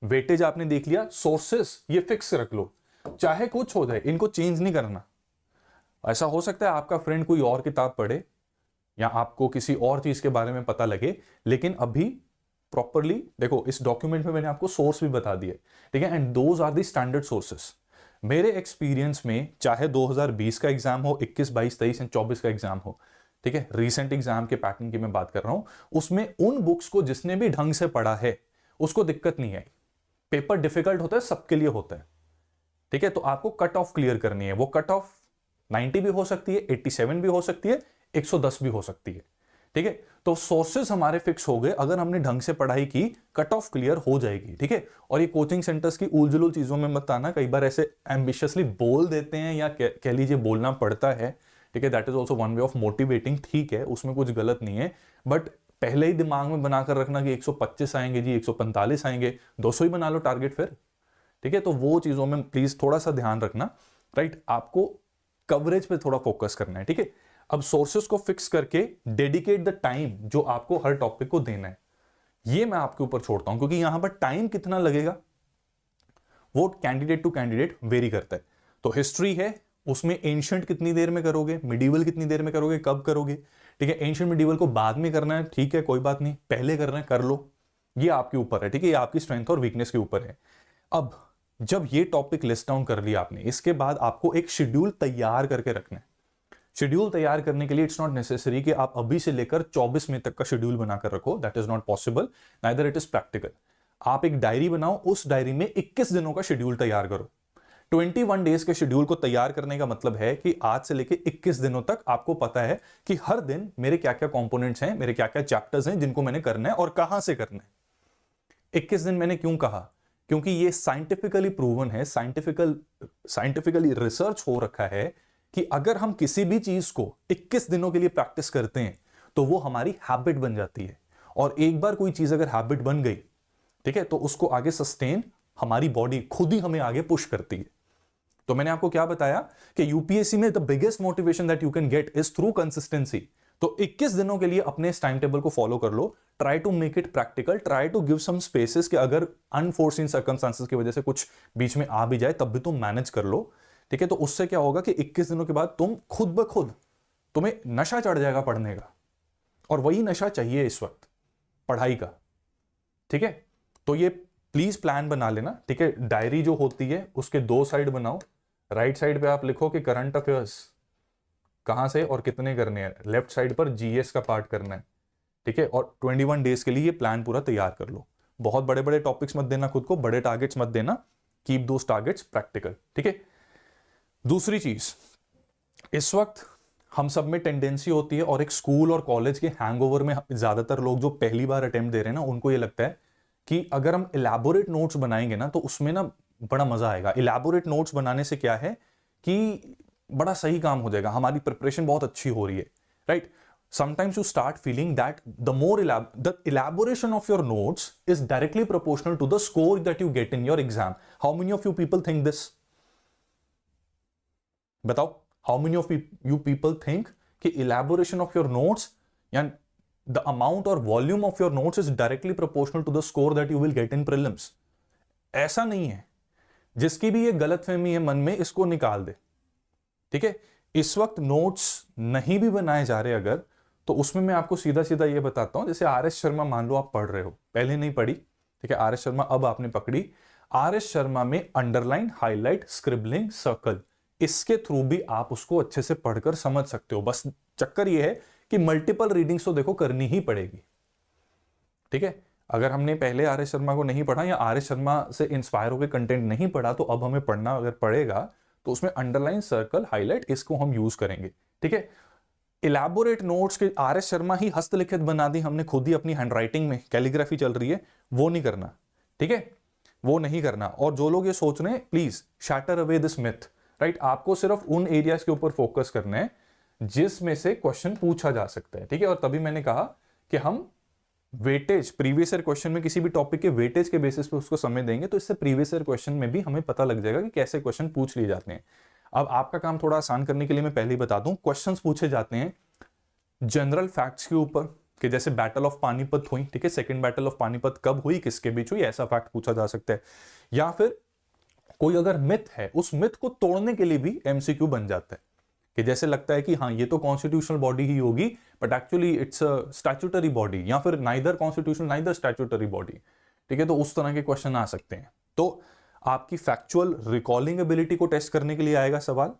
वेटेज आपने देख लिया, सोर्सेस ये फिक्स रख लो, चाहे कुछ हो जाए इनको चेंज नहीं करना। ऐसा हो सकता है आपका फ्रेंड कोई और किताब पढ़े या आपको किसी और चीज के बारे में पता लगे, लेकिन अभी प्रॉपरली देखो, इस डॉक्यूमेंट में मैंने आपको सोर्स भी बता दिए, ठीक है, and those are the standard sources. मेरे एक्सपीरियंस में चाहे 2020 का एग्जाम हो, 21, 22, 23 एंड 24 का एग्जाम हो, ठीक है, रीसेंट एग्जाम के पैटर्न की मैं बात कर रहा हूं, उसमें उन बुक्स को जिसने भी ढंग से पढ़ा है उसको दिक्कत नहीं आई। पेपर डिफिकल्ट होता है, सबके लिए होता है, ठीक है, तो आपको कट ऑफ क्लियर करनी है, वो कट ऑफ 90 भी हो सकती है, 87 भी हो सकती है, 110 भी हो सकती है, ठीक है। तो सोर्सेस हमारे फिक्स हो गए, अगर हमने ढंग से पढ़ाई की कट ऑफ क्लियर हो जाएगी, ठीक है। और ये कोचिंग सेंटर्स की उलझुल चीजों में मत आना, कई बार ऐसे एम्बिशियसली बोल देते हैं या कह लीजिए बोलना पड़ता है, ठीक है, that is also one way of motivating, ठीक है, उसमें कुछ गलत नहीं है, बट पहले ही दिमाग में बनाकर रखना कि 125 आएंगे जी, 145 आएंगे, 200 ही बना लो टारगेट फिर, ठीक है। तो वो चीजों में प्लीज थोड़ा सा ध्यान रखना, राइट, आपको कवरेज पे थोड़ा फोकस करना है, ठीक है। अब सोर्सेस को फिक्स करके डेडिकेट द टाइम जो आपको हर टॉपिक को देना है, ये मैं आपके ऊपर छोड़ता हूं, क्योंकि यहां पर टाइम कितना लगेगा वो कैंडिडेट टू कैंडिडेट वेरी करता है। तो हिस्ट्री है, उसमें एंशिएंट कितनी देर में करोगे, मिडिवल कितनी देर में करोगे, कब करोगे, ठीक है। एंशिएंट मिडिवल को बाद में करना है, ठीक है, कोई बात नहीं, पहले करना है कर लो, ये आपके ऊपर है, ठीक है, ये आपकी स्ट्रेंथ और वीकनेस के ऊपर है। अब जब ये टॉपिक लिस्ट डाउन कर लिया आपने, इसके बाद आपको एक शेड्यूल तैयार करके रखना है। शेड्यूल तैयार करने के लिए इट्स नॉट नेसेसरी कि आप अभी से लेकर 24 मई तक का शेड्यूल बनाकर रखो, that is not possible, neither it is practical. आप एक डायरी बनाओ, उस डायरी में 21 दिनों का शेड्यूल तैयार करो। 21 डेज के शेड्यूल को तैयार करने का मतलब है कि आज से लेकर 21 दिनों तक आपको पता है कि हर दिन मेरे क्या क्या कंपोनेंट्स हैं, मेरे क्या क्या चैप्टर्स हैं जिनको मैंने करना है और कहां से करना है। 21 दिन मैंने क्यों कहा, क्योंकि ये साइंटिफिकली प्रूवन है, साइंटिफिकली रिसर्च हो रखा है कि अगर हम किसी भी चीज को 21 दिनों के लिए प्रैक्टिस करते हैं तो वो हमारी हैबिट बन जाती है, और एक बार कोई चीज अगर हैबिट बन गई, ठीक है, तो उसको आगे सस्टेन हमारी बॉडी खुद ही हमें आगे पुश करती है। तो मैंने आपको क्या बताया कि यूपीएससी में the biggest motivation that you can get is through consistency. तो 21 दिनों के लिए अपने इस टाइम टेबल को फॉलो कर लो, try to make it practical, try to give some spaces कि अगर अनफोर्सीन सर्कमस्टांसेस की वजह से कुछ बीच में आ भी जाए तब भी तुम मैनेज कर लो, ठीक है। तो उससे क्या होगा कि 21 दिनों के बाद तुम खुद ब खुद, तुम्हें नशा चढ़ जाएगा पढ़ने का, और वही नशा चाहिए इस वक्त, पढ़ाई का, ठीक है। तो ये प्लीज प्लान बना लेना, ठीक है। डायरी जो होती है उसके 2 साइड बनाओ, राइट साइड पे आप लिखो कि करंट अफेयर्स कहां से और कितने करने हैं, लेफ्ट साइड पर जीएस का पार्ट करना है, ठीक है। और 21 डेज के लिए ये प्लान पूरा तैयार कर लो। बहुत बड़े बड़े टॉपिक्स मत देना खुद को, बड़े टारगेट्स मत देना, कीप दोस टारगेट्स प्रैक्टिकल, ठीक है। दूसरी चीज, इस वक्त हम सब में टेंडेंसी होती है, और एक स्कूल और कॉलेज के हैंगओवर में ज्यादातर लोग जो पहली बार अटेम्प्ट दे रहे हैं ना, उनको ये लगता है कि अगर हम इलैबोरेट नोट्स बनाएंगे ना तो उसमें ना बड़ा मजा आएगा। इलैबोरेट नोट्स बनाने से क्या है कि बड़ा सही काम हो जाएगा, हमारी प्रिपरेशन बहुत अच्छी हो रही है, right. sometimes you start feeling that the elaboration of your notes is directly proportional to the score that you get in your exam. How many of you people think this? बताओ, how many of you people think कि elaboration of your notes and the amount or volume of your notes is directly proportional to the score that you will get in prelims? ऐसा नहीं है. जिसकी भी ये गलतफहमी है मन में, इसको निकाल दे. ठीक है, इस वक्त नोट्स नहीं भी बनाए जा रहे अगर, तो उसमें मैं आपको सीधा सीधा ये बताता हूं. जैसे आर एस शर्मा मान लो आप पढ़ रहे हो, पहले नहीं पढ़ी, ठीक है, आर एस शर्मा अब आपने पकड़ी. आर एस शर्मा में अंडरलाइन, हाईलाइट, स्क्रिबलिंग, सर्कल, इसके थ्रू भी आप उसको अच्छे से पढ़कर समझ सकते हो. बस चक्कर ये है कि मल्टीपल रीडिंग्स तो देखो करनी ही पड़ेगी. ठीक है, अगर हमने पहले आर एस शर्मा को नहीं पढ़ा या आर एस शर्मा से इंस्पायर होकर कंटेंट नहीं पढ़ा, तो अब हमें पढ़ना अगर पड़ेगा तो उसमें अंडरलाइन, सर्कल, हाईलाइट, इसको हम यूज करेंगे. ठीक है, इलैबोरेट नोट्स के आर एस शर्मा ही हस्तलिखित बना दी हमने खुद ही अपनी हैंडराइटिंग में, कैलीग्राफी चल रही है, वो नहीं करना. ठीक है, वो नहीं करना. और जो लोग ये सोच रहे हैं, please shatter away this myth. Right, आपको सिर्फ उन एरियाज के ऊपर फोकस करना है जिसमें से क्वेश्चन पूछा जा सकता है. ठीक है, और तभी मैंने कहा कि हम वेटेज, प्रीवियस ईयर क्वेश्चन में किसी भी टॉपिक के वेटेज के बेसिस पे उसको समय देंगे, तो इससे प्रीवियस ईयर क्वेश्चन में भी हमें पता लग जाएगा कि कैसे क्वेश्चन पूछ लिए जाते हैं. अब आपका काम थोड़ा आसान करने के लिए मैं पहले ही बता दूं, क्वेश्चंस पूछे जाते हैं जनरल फैक्ट्स के ऊपर, कि जैसे बैटल ऑफ पानीपत हुई. ठीक है, सेकंड बैटल ऑफ पानीपत कब हुई, किसके बीच हुई, ऐसा फैक्ट पूछा जा सकता है. या फिर कोई अगर मिथ है, उस मिथ को तोड़ने के लिए भी एमसीक्यू बन जाता है, कि जैसे लगता है कि हाँ ये तो कॉन्स्टिट्यूशनल बॉडी ही होगी, but actually it's a statutory body, या फिर neither constitutional neither statutory body. ठीक है, तो उस तरह के क्वेश्चन आ सकते हैं. तो आपकी फैक्चुअल रिकॉलिंग एबिलिटी को टेस्ट करने के लिए आएगा सवाल,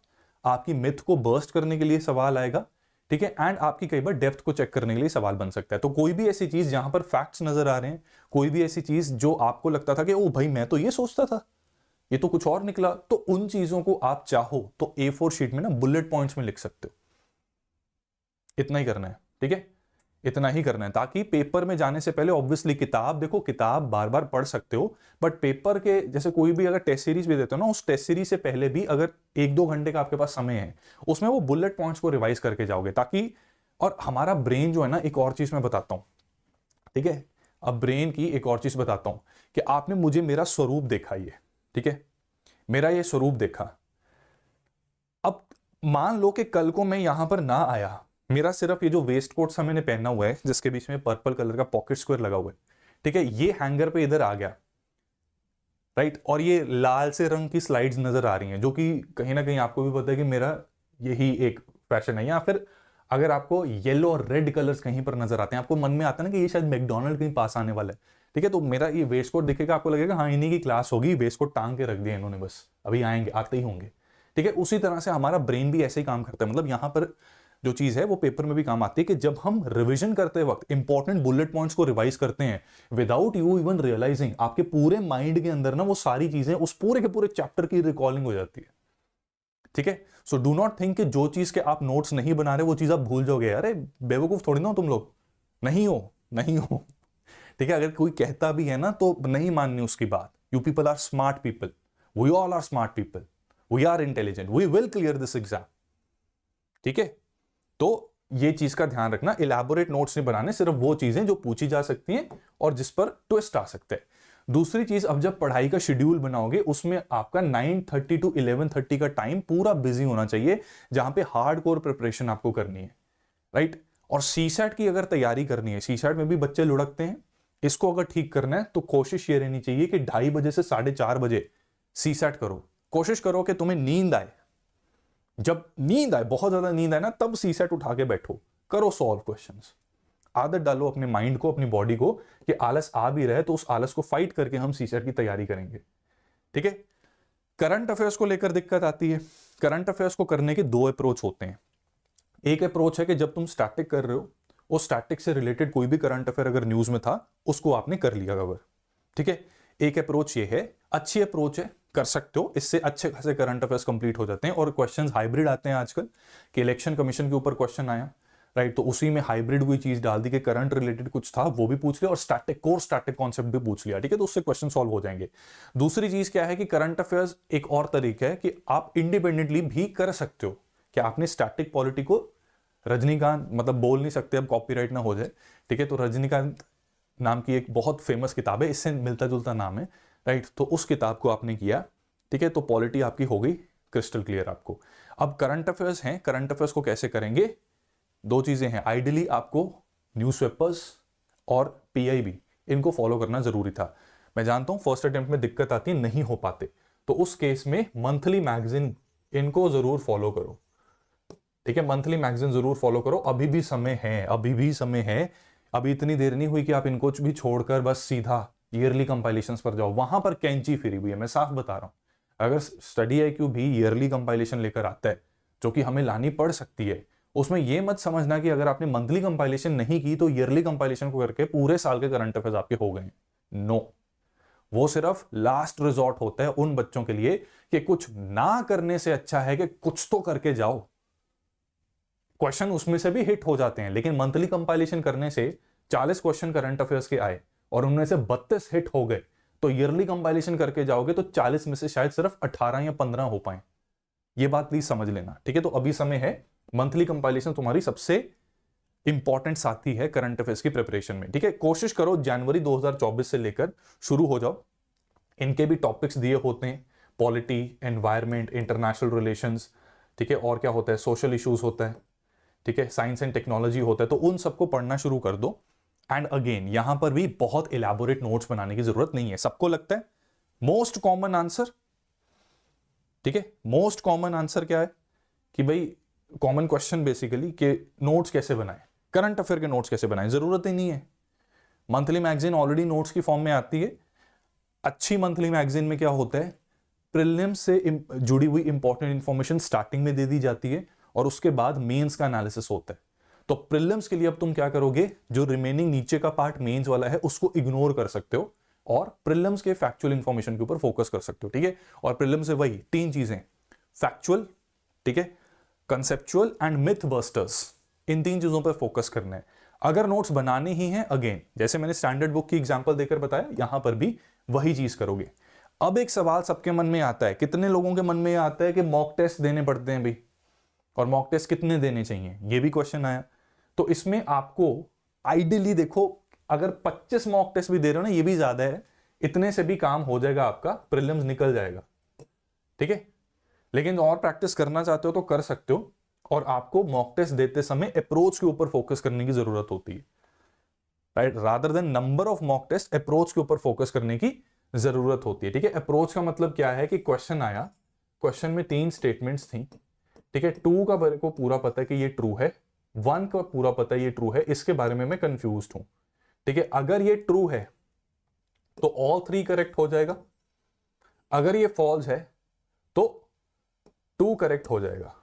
आपकी मिथ को बर्स्ट करने के लिए सवाल आएगा. ठीक है, एंड आपकी कई बार डेप्थ को चेक करने के लिए सवाल बन सकता है. तो कोई भी ऐसी चीज जहां पर फैक्ट्स नजर आ रहे हैं, कोई भी ऐसी चीज जो आपको लगता था कि ओ भाई मैं तो ये सोचता था, ये तो कुछ और निकला, तो उन चीजों को आप चाहो तो A4 शीट में ना बुलेट पॉइंट्स में लिख सकते हो. इतना ही करना है. ठीक है, इतना ही करना है, ताकि पेपर में जाने से पहले ऑब्वियसली किताब देखो, किताब बार बार पढ़ सकते हो, बट पेपर के जैसे कोई भी अगर टेस्ट सीरीज भी देते हो ना, उस टेस्ट सीरीज से पहले भी अगर 1-2 घंटे का आपके पास समय है, उसमें वो बुलेट पॉइंट्स को रिवाइज करके जाओगे, ताकि, और हमारा ब्रेन जो है ना, एक और चीज मैं बताता हूं. ठीक है, अब ब्रेन की एक और चीज बताता हूं कि आपने मुझे मेरा स्वरूप देखा, ये ठीक है, मेरा ये स्वरूप देखा. अब मान लो कि कल को मैं यहां पर ना आया, मेरा सिर्फ ये जो वेस्ट कोट सा मैंने पहना हुआ है जिसके बीच में पर्पल कलर का पॉकेट स्क्वायर लगा हुआ है, ठीक है, ये हैंगर पे इधर आ गया, राइट, और ये लाल से रंग की स्लाइड्स नजर आ रही हैं, जो कि कहीं ना कहीं आपको भी पता है कि मेरा यही एक फैशन है. या फिर अगर आपको येलो और रेड कलर्स कहीं पर नजर आते हैं, आपको मन में आता है ना कि ये शायद मैकडोनल्ड कहीं पास आने वाला है. ठीक है, तो मेरा ये वेस्ट कोट दिखेगा, आपको लगेगा हाँ इन्हीं की क्लास होगी, वेस्ट कोट टांग के रख दिया इन्होंने, बस अभी आएंगे, आते ही होंगे. ठीक है, उसी तरह से हमारा ब्रेन भी ऐसे ही काम करता है. मतलब यहाँ पर जो चीज है वो पेपर में भी काम आती है कि जब हम रिवीजन करते वक्त इंपॉर्टेंट बुलेट पॉइंट्स को रिवाइज करते हैं विदाउट यू इवन रियलाइजिंग, आपके पूरे माइंड के अंदर ना वो सारी चीजें उस पूरे के पूरे चैप्टर की रिकॉलिंग हो जाती है. ठीक है, सो डू नॉट थिंक कि जो चीज के आप नोट्स नहीं बना रहे वो चीज आप भूल जाओगे. अरे बेवकूफ थोड़ी ना हो तुम लोग, नहीं हो, नहीं हो. ठीक है, अगर कोई कहता भी है ना तो नहीं माननी उसकी बात. You people are smart people, we all are smart people, we are intelligent, we will clear this exam. ठीक है, तो ये चीज का ध्यान रखना, इलैबोरेट नोट्स नहीं बनाने, सिर्फ वो चीजें जो पूछी जा सकती हैं और जिस पर ट्विस्ट आ सकते हैं. दूसरी चीज, अब जब पढ़ाई का शेड्यूल बनाओगे उसमें आपका 9:30 to 11:30 का टाइम पूरा बिजी होना चाहिए, जहां पे हार्डकोर प्रिपरेशन आपको करनी है, राइट. और सीसैट की अगर तैयारी करनी है, सीसैट में भी बच्चे लुढ़कते हैं, इसको अगर ठीक करना है तो कोशिश ये रहनी चाहिए कि 2:30 बजे से 4:30 बजे सीसैट करो. कोशिश करो कि तुम्हें नींद आए, जब नींद आए, बहुत ज्यादा नींद आए ना, तब सीसैट उठा के बैठो, करो सॉल्व क्वेश्चंस. आदत डालो अपने माइंड को, अपनी बॉडी को, कि आलस आ भी रहे तो उस आलस को फाइट करके हम सीसैट की तैयारी करेंगे. ठीक है, करंट अफेयर्स को लेकर दिक्कत आती है. करंट अफेयर्स को करने के 2 अप्रोच होते हैं. एक अप्रोच है कि जब तुम स्टैटिक कर रहे हो, उस स्टैटिक से रिलेटेड कोई भी करंट अफेयर अगर न्यूज में था उसको आपने कर लिया कवर. ठीक है, एक अप्रोच ये है, अच्छी अप्रोच है, कर सकते हो, इससे अच्छे खासे करंट अफेयर्स कंप्लीट हो जाते हैं. और क्वेश्चंस हाइब्रिड आते हैं आजकल, कि इलेक्शन कमीशन के ऊपर क्वेश्चन आया, राइट, तो उसी में हाइब्रिड हुई चीज डाल दी कि करंट रिलेटेड कुछ था वो भी पूछ लिया और स्टैटिक कोर स्टैटिक कॉन्सेप्ट भी पूछ लिया. ठीक है, तो उससे क्वेश्चन सॉल्व हो जाएंगे. दूसरी चीज क्या है कि करंट अफेयर्स एक और तरीका है कि आप इंडिपेंडेंटली भी कर सकते हो, कि आपने स्टैटिक पॉलिटी को रजनीकांत, मतलब बोल नहीं सकते अब कॉपीराइट ना हो जाए, ठीक है, तो रजनीकांत नाम की एक बहुत फेमस किताब है, इससे मिलता जुलता नाम है, राइट, तो उस किताब को आपने किया, ठीक है, तो पॉलिटी आपकी हो गई क्रिस्टल क्लियर आपको। अब करंट अफेयर्स हैं, करंट अफेयर्स को कैसे करेंगे, दो चीजें हैं, आइडियली आपको न्यूज़पेपर्स और पीआईबी इनको फॉलो करना जरूरी था। मैं जानता हूं फर्स्ट अटेम्प्ट में दिक्कत आती है, नहीं हो पाते, तो उस केस में मंथली मैगजीन इनको जरूर फॉलो करो, ठीक है, मंथली मैगजीन जरूर फॉलो करो, अभी भी समय है, अभी भी समय है, अभी इतनी देर नहीं हुई कि आप इनको भी छोड़कर बस सीधा ईयरली कंपाइलेशंस पर जाओ, वहां पर कैंची फिरी हुई है, मैं साफ बता रहा हूं। अगर स्टडी IQ भी ईयरली कंपाइलेशन लेकर आता है, जो कि हमें लानी पड़ सकती है, उसमें यह मत समझना कि अगर आपने मंथली कंपाइलेशन नहीं की तो ईयरली कंपाइलेशन को करके पूरे साल के करंट अफेयर्स आपके हो गए। नो, वो सिर्फ लास्ट रिजॉर्ट होता है उन बच्चों के लिए कि कुछ ना करने से अच्छा है कि कुछ तो करके जाओ। क्वेश्चन उसमें से भी हिट हो जाते हैं, लेकिन मंथली कंपाइलेशन करने से 40 क्वेश्चन करंट अफेयर्स के आए और उनमें से 32 हिट हो गए, तो ईयरली कंपाइलेशन करके जाओगे तो 40 में से शायद सिर्फ 18 या 15 हो पाए। ये बात प्लीज समझ लेना, ठीक है, तो अभी समय है, मंथली कंपाइलेशन तुम्हारी सबसे इंपॉर्टेंट साथी है करंट अफेयर्स की प्रिपरेशन में, ठीक है। कोशिश करो जनवरी 2024 से लेकर शुरू हो जाओ, इनके भी टॉपिक्स दिए होते हैं, पॉलिटी, एनवायरमेंट, इंटरनेशनल रिलेशंस, ठीक है, और क्या होता है, सोशल इश्यूज होता है, ठीक है, साइंस एंड टेक्नोलॉजी होता है, तो उन सबको पढ़ना शुरू कर दो। एंड अगेन यहां पर भी बहुत इलैबोरेट नोट्स बनाने की जरूरत नहीं है, सबको लगता है मोस्ट कॉमन आंसर, ठीक है, मोस्ट कॉमन आंसर क्या है कि भाई कॉमन क्वेश्चन बेसिकली कि नोट्स कैसे बनाएं, करंट अफेयर के नोट्स कैसे बनाएं, जरूरत ही नहीं है। मंथली मैगजीन ऑलरेडी नोट्स की फॉर्म में आती है। अच्छी मंथली मैगजीन में क्या होता है, प्रीलिम्स से जुड़ी हुई इंपॉर्टेंट इंफॉर्मेशन स्टार्टिंग में दे दी जाती है और उसके बाद मेंस का एनालिसिस होता है। तो प्रीलिम्स के लिए अब तुम क्या करोगे, जो रिमेनिंग नीचे का पार्ट मेंस वाला है उसको इग्नोर कर सकते हो और प्रीलिम्स के फैक्चुअल इंफॉर्मेशन के ऊपर फोकस कर सकते हो, ठीक है। और प्रीलिम्स से वही 3 चीजें, फैक्चुअल, ठीक है, कंसेप्चुअल एंड मिथ बस्टर्स, इन 3 चीजों पर फोकस करना है। अगर नोट्स बनाने ही हैं, अगेन जैसे मैंने स्टैंडर्ड बुक की एग्जांपल देकर बताया, यहां पर भी वही चीज करोगे। अब एक सवाल सबके मन में आता है, कितने लोगों के मन में आता है कि मॉक टेस्ट देने पड़ते हैं भाई, और मॉक टेस्ट कितने देने चाहिए, ये भी क्वेश्चन आया। तो इसमें आपको आइडियली देखो, अगर 25 मॉक टेस्ट भी दे रहे हो ना, ये भी ज्यादा है, इतने से भी काम हो जाएगा आपका, प्रीलिम्स निकल जाएगा, ठीक है। लेकिन और प्रैक्टिस करना चाहते हो तो कर सकते हो, और आपको मॉक टेस्ट देते समय अप्रोच के ऊपर फोकस करने की जरूरत होती है, right, rather than number of mock test, approach के ऊपर फोकस करने की जरूरत होती है, ठीक है। अप्रोच का मतलब क्या है कि क्वेश्चन आया, क्वेश्चन में 3 स्टेटमेंट्स थी, ठीक है, 2 का मेरे को पूरा पता है कि ये ट्रू है, 1 का पूरा पता है ये ट्रू है, इसके बारे में मैं कंफ्यूज हूं, ठीक है। अगर ये ट्रू है तो ऑल 3 करेक्ट हो जाएगा, अगर ये फॉल्स है तो 2 करेक्ट हो जाएगा,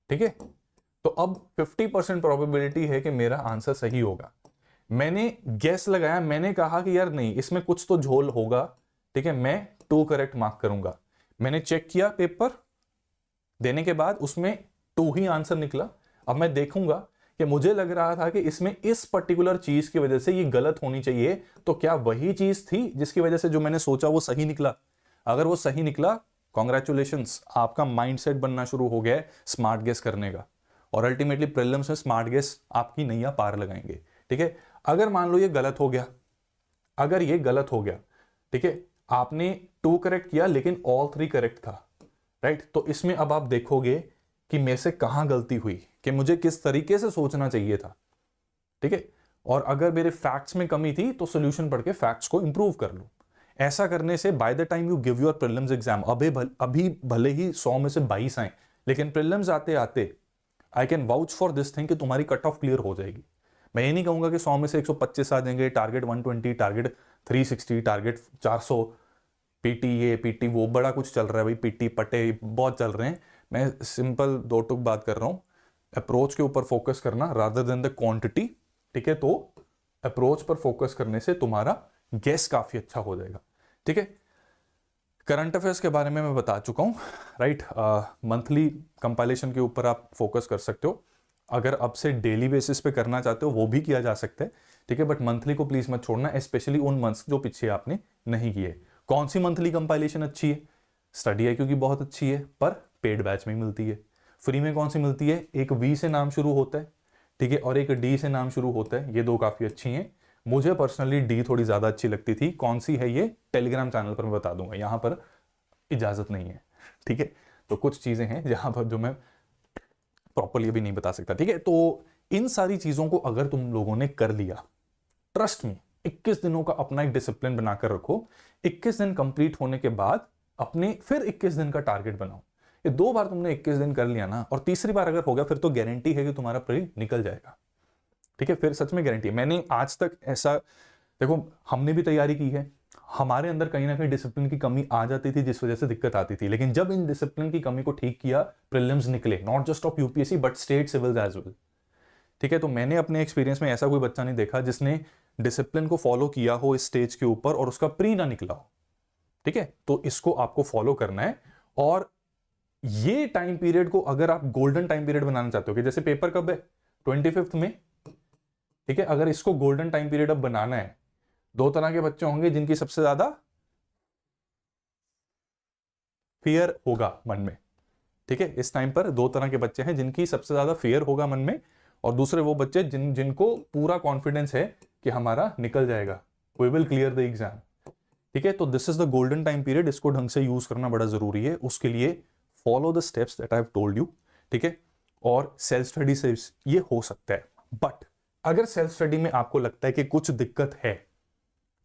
ठीक है। तो अब 50% प्रोबेबिलिटी है कि मेरा आंसर सही होगा। मैंने गैस लगाया, मैंने कहा कि यार नहीं, इसमें कुछ तो झोल होगा, ठीक है, मैं 2 करेक्ट मार्क करूंगा। मैंने चेक किया पेपर देने के बाद, उसमें 2 ही आंसर निकला। अब मैं देखूंगा कि मुझे लग रहा था कि इसमें इस पर्टिकुलर चीज की वजह से ये गलत होनी चाहिए, तो क्या वही चीज थी जिसकी वजह से जो मैंने सोचा वो सही निकला। अगर वो सही निकला, कॉन्ग्रेचुलेशंस, आपका माइंडसेट बनना शुरू हो गया है स्मार्ट गेस करने का, और अल्टीमेटली प्रीलिम्स में स्मार्ट गेस आपकी नैया पार लगाएंगे, ठीक है। अगर मान लो ये गलत हो गया, अगर ये गलत हो गया, ठीक है, आपने 2 करेक्ट किया लेकिन ऑल 3 करेक्ट था, राइट, तो इसमें अब आप देखोगे कि मेरे से कहां गलती हुई, कि मुझे किस तरीके से सोचना चाहिए था, ठीक है। और अगर मेरे फैक्ट्स में कमी थी तो सोल्यूशन पढ़ के फैक्ट्स को इंप्रूव कर लो। ऐसा करने से by the time you give your prelims exam, अभी भले ही 100 में से 22 आए, लेकिन प्रीलिम्स आते आते I can vouch for this thing कि तुम्हारी कट ऑफ क्लियर हो जाएगी। मैं ये नहीं कहूंगा कि 100 में से 125 आ जाएंगे, टारगेट 120, टारगेट 360, टारगेट 400, पीटी ये पीटी वो, बड़ा कुछ चल रहा है भाई, पीटी पटे बहुत चल रहे हैं। मैं सिंपल 2 टुक बात कर रहा हूं, अप्रोच के ऊपर फोकस करना रादर देन द क्वांटिटी, ठीक है। तो अप्रोच पर फोकस करने से तुम्हारा गेस काफी अच्छा हो जाएगा, ठीक है। करंट अफेयर्स के बारे में मैं बता चुका हूं, राइट। मंथली कंपाइलेशन के ऊपर आप फोकस कर सकते हो, अगर अब से डेली बेसिस पे करना चाहते हो वो भी किया जा सकता है, ठीक है, बट मंथली को प्लीज मत छोड़ना, स्पेशली उन मंथ्स जो पीछे आपने नहीं किए। कौन सी मंथली कंपाइलेशन अच्छी है, स्टडी IQ की बहुत अच्छी है, पर पेड बैच में मिलती है। फ्री में कौन सी मिलती है, एक वी से नाम शुरू होता है, ठीक है, और एक डी से नाम शुरू होता है। ये दो काफ़ी अच्छी हैं। मुझे पर्सनली डी थोड़ी ज़्यादा अच्छी लगती थी। कौन सी है ये टेलीग्राम चैनल पर मैं बता दूंगा, यहाँ पर इजाज़त नहीं है, ठीक है। तो कुछ चीज़ें हैं जहाँ पर जो मैं प्रॉपरली अभी नहीं बता सकता, ठीक है। तो इन सारी चीज़ों को अगर तुम लोगों ने कर लिया, ट्रस्ट मी, 21 दिनों का अपना एक डिसिप्लिन बनाकर रखो। 21 दिन कंप्लीट होने के बाद अपने फिर 21 दिन का टारगेट बनाओ। ये 2 बार तुमने 21 दिन कर लिया ना, और तीसरी बार अगर हो गया, फिर तो गारंटी है कि तुम्हारा प्री निकल जाएगा, ठीक है। फिर सच में गारंटी है। मैंने आज तक ऐसा, देखो हमने भी तैयारी की है, हमारे अंदर कहीं ना कहीं डिसिप्लिन की कमी आ जाती थी जिस वजह से दिक्कत आती थी, लेकिन जब इन डिसिप्लिन की कमी को ठीक किया, प्रीलिम्स निकले, not just of UPSC but state civils as well, ठीक है। तो मैंने अपने एक्सपीरियंस में ऐसा कोई बच्चा नहीं देखा जिसने डिसिप्लिन को फॉलो किया हो इस स्टेज के ऊपर और उसका प्री ना निकला हो, ठीक है। तो इसको आपको फॉलो करना है। और ये टाइम पीरियड को अगर आप गोल्डन टाइम पीरियड बनाना चाहते हो कि जैसे पेपर कब है, 25 में, ठीक है, अगर इसको गोल्डन टाइम पीरियड अब बनाना है, 2 तरह के बच्चे होंगे जिनकी सबसे ज्यादा फियर होगा मन में, ठीक है। इस टाइम पर 2 तरह के बच्चे हैं जिनकी सबसे ज्यादा फियर होगा मन में, और दूसरे वो बच्चे जिनको पूरा कॉन्फिडेंस है कि हमारा निकल जाएगा, we will clear the exam, ठीक है। तो this is the golden time period, इसको ढंग से यूज करना बड़ा जरूरी है। उसके लिए follow the steps that I have told you, ठीक है। और सेल्फ स्टडी से ये हो सकता है, बट अगर सेल्फ स्टडी में आपको लगता है कि कुछ दिक्कत है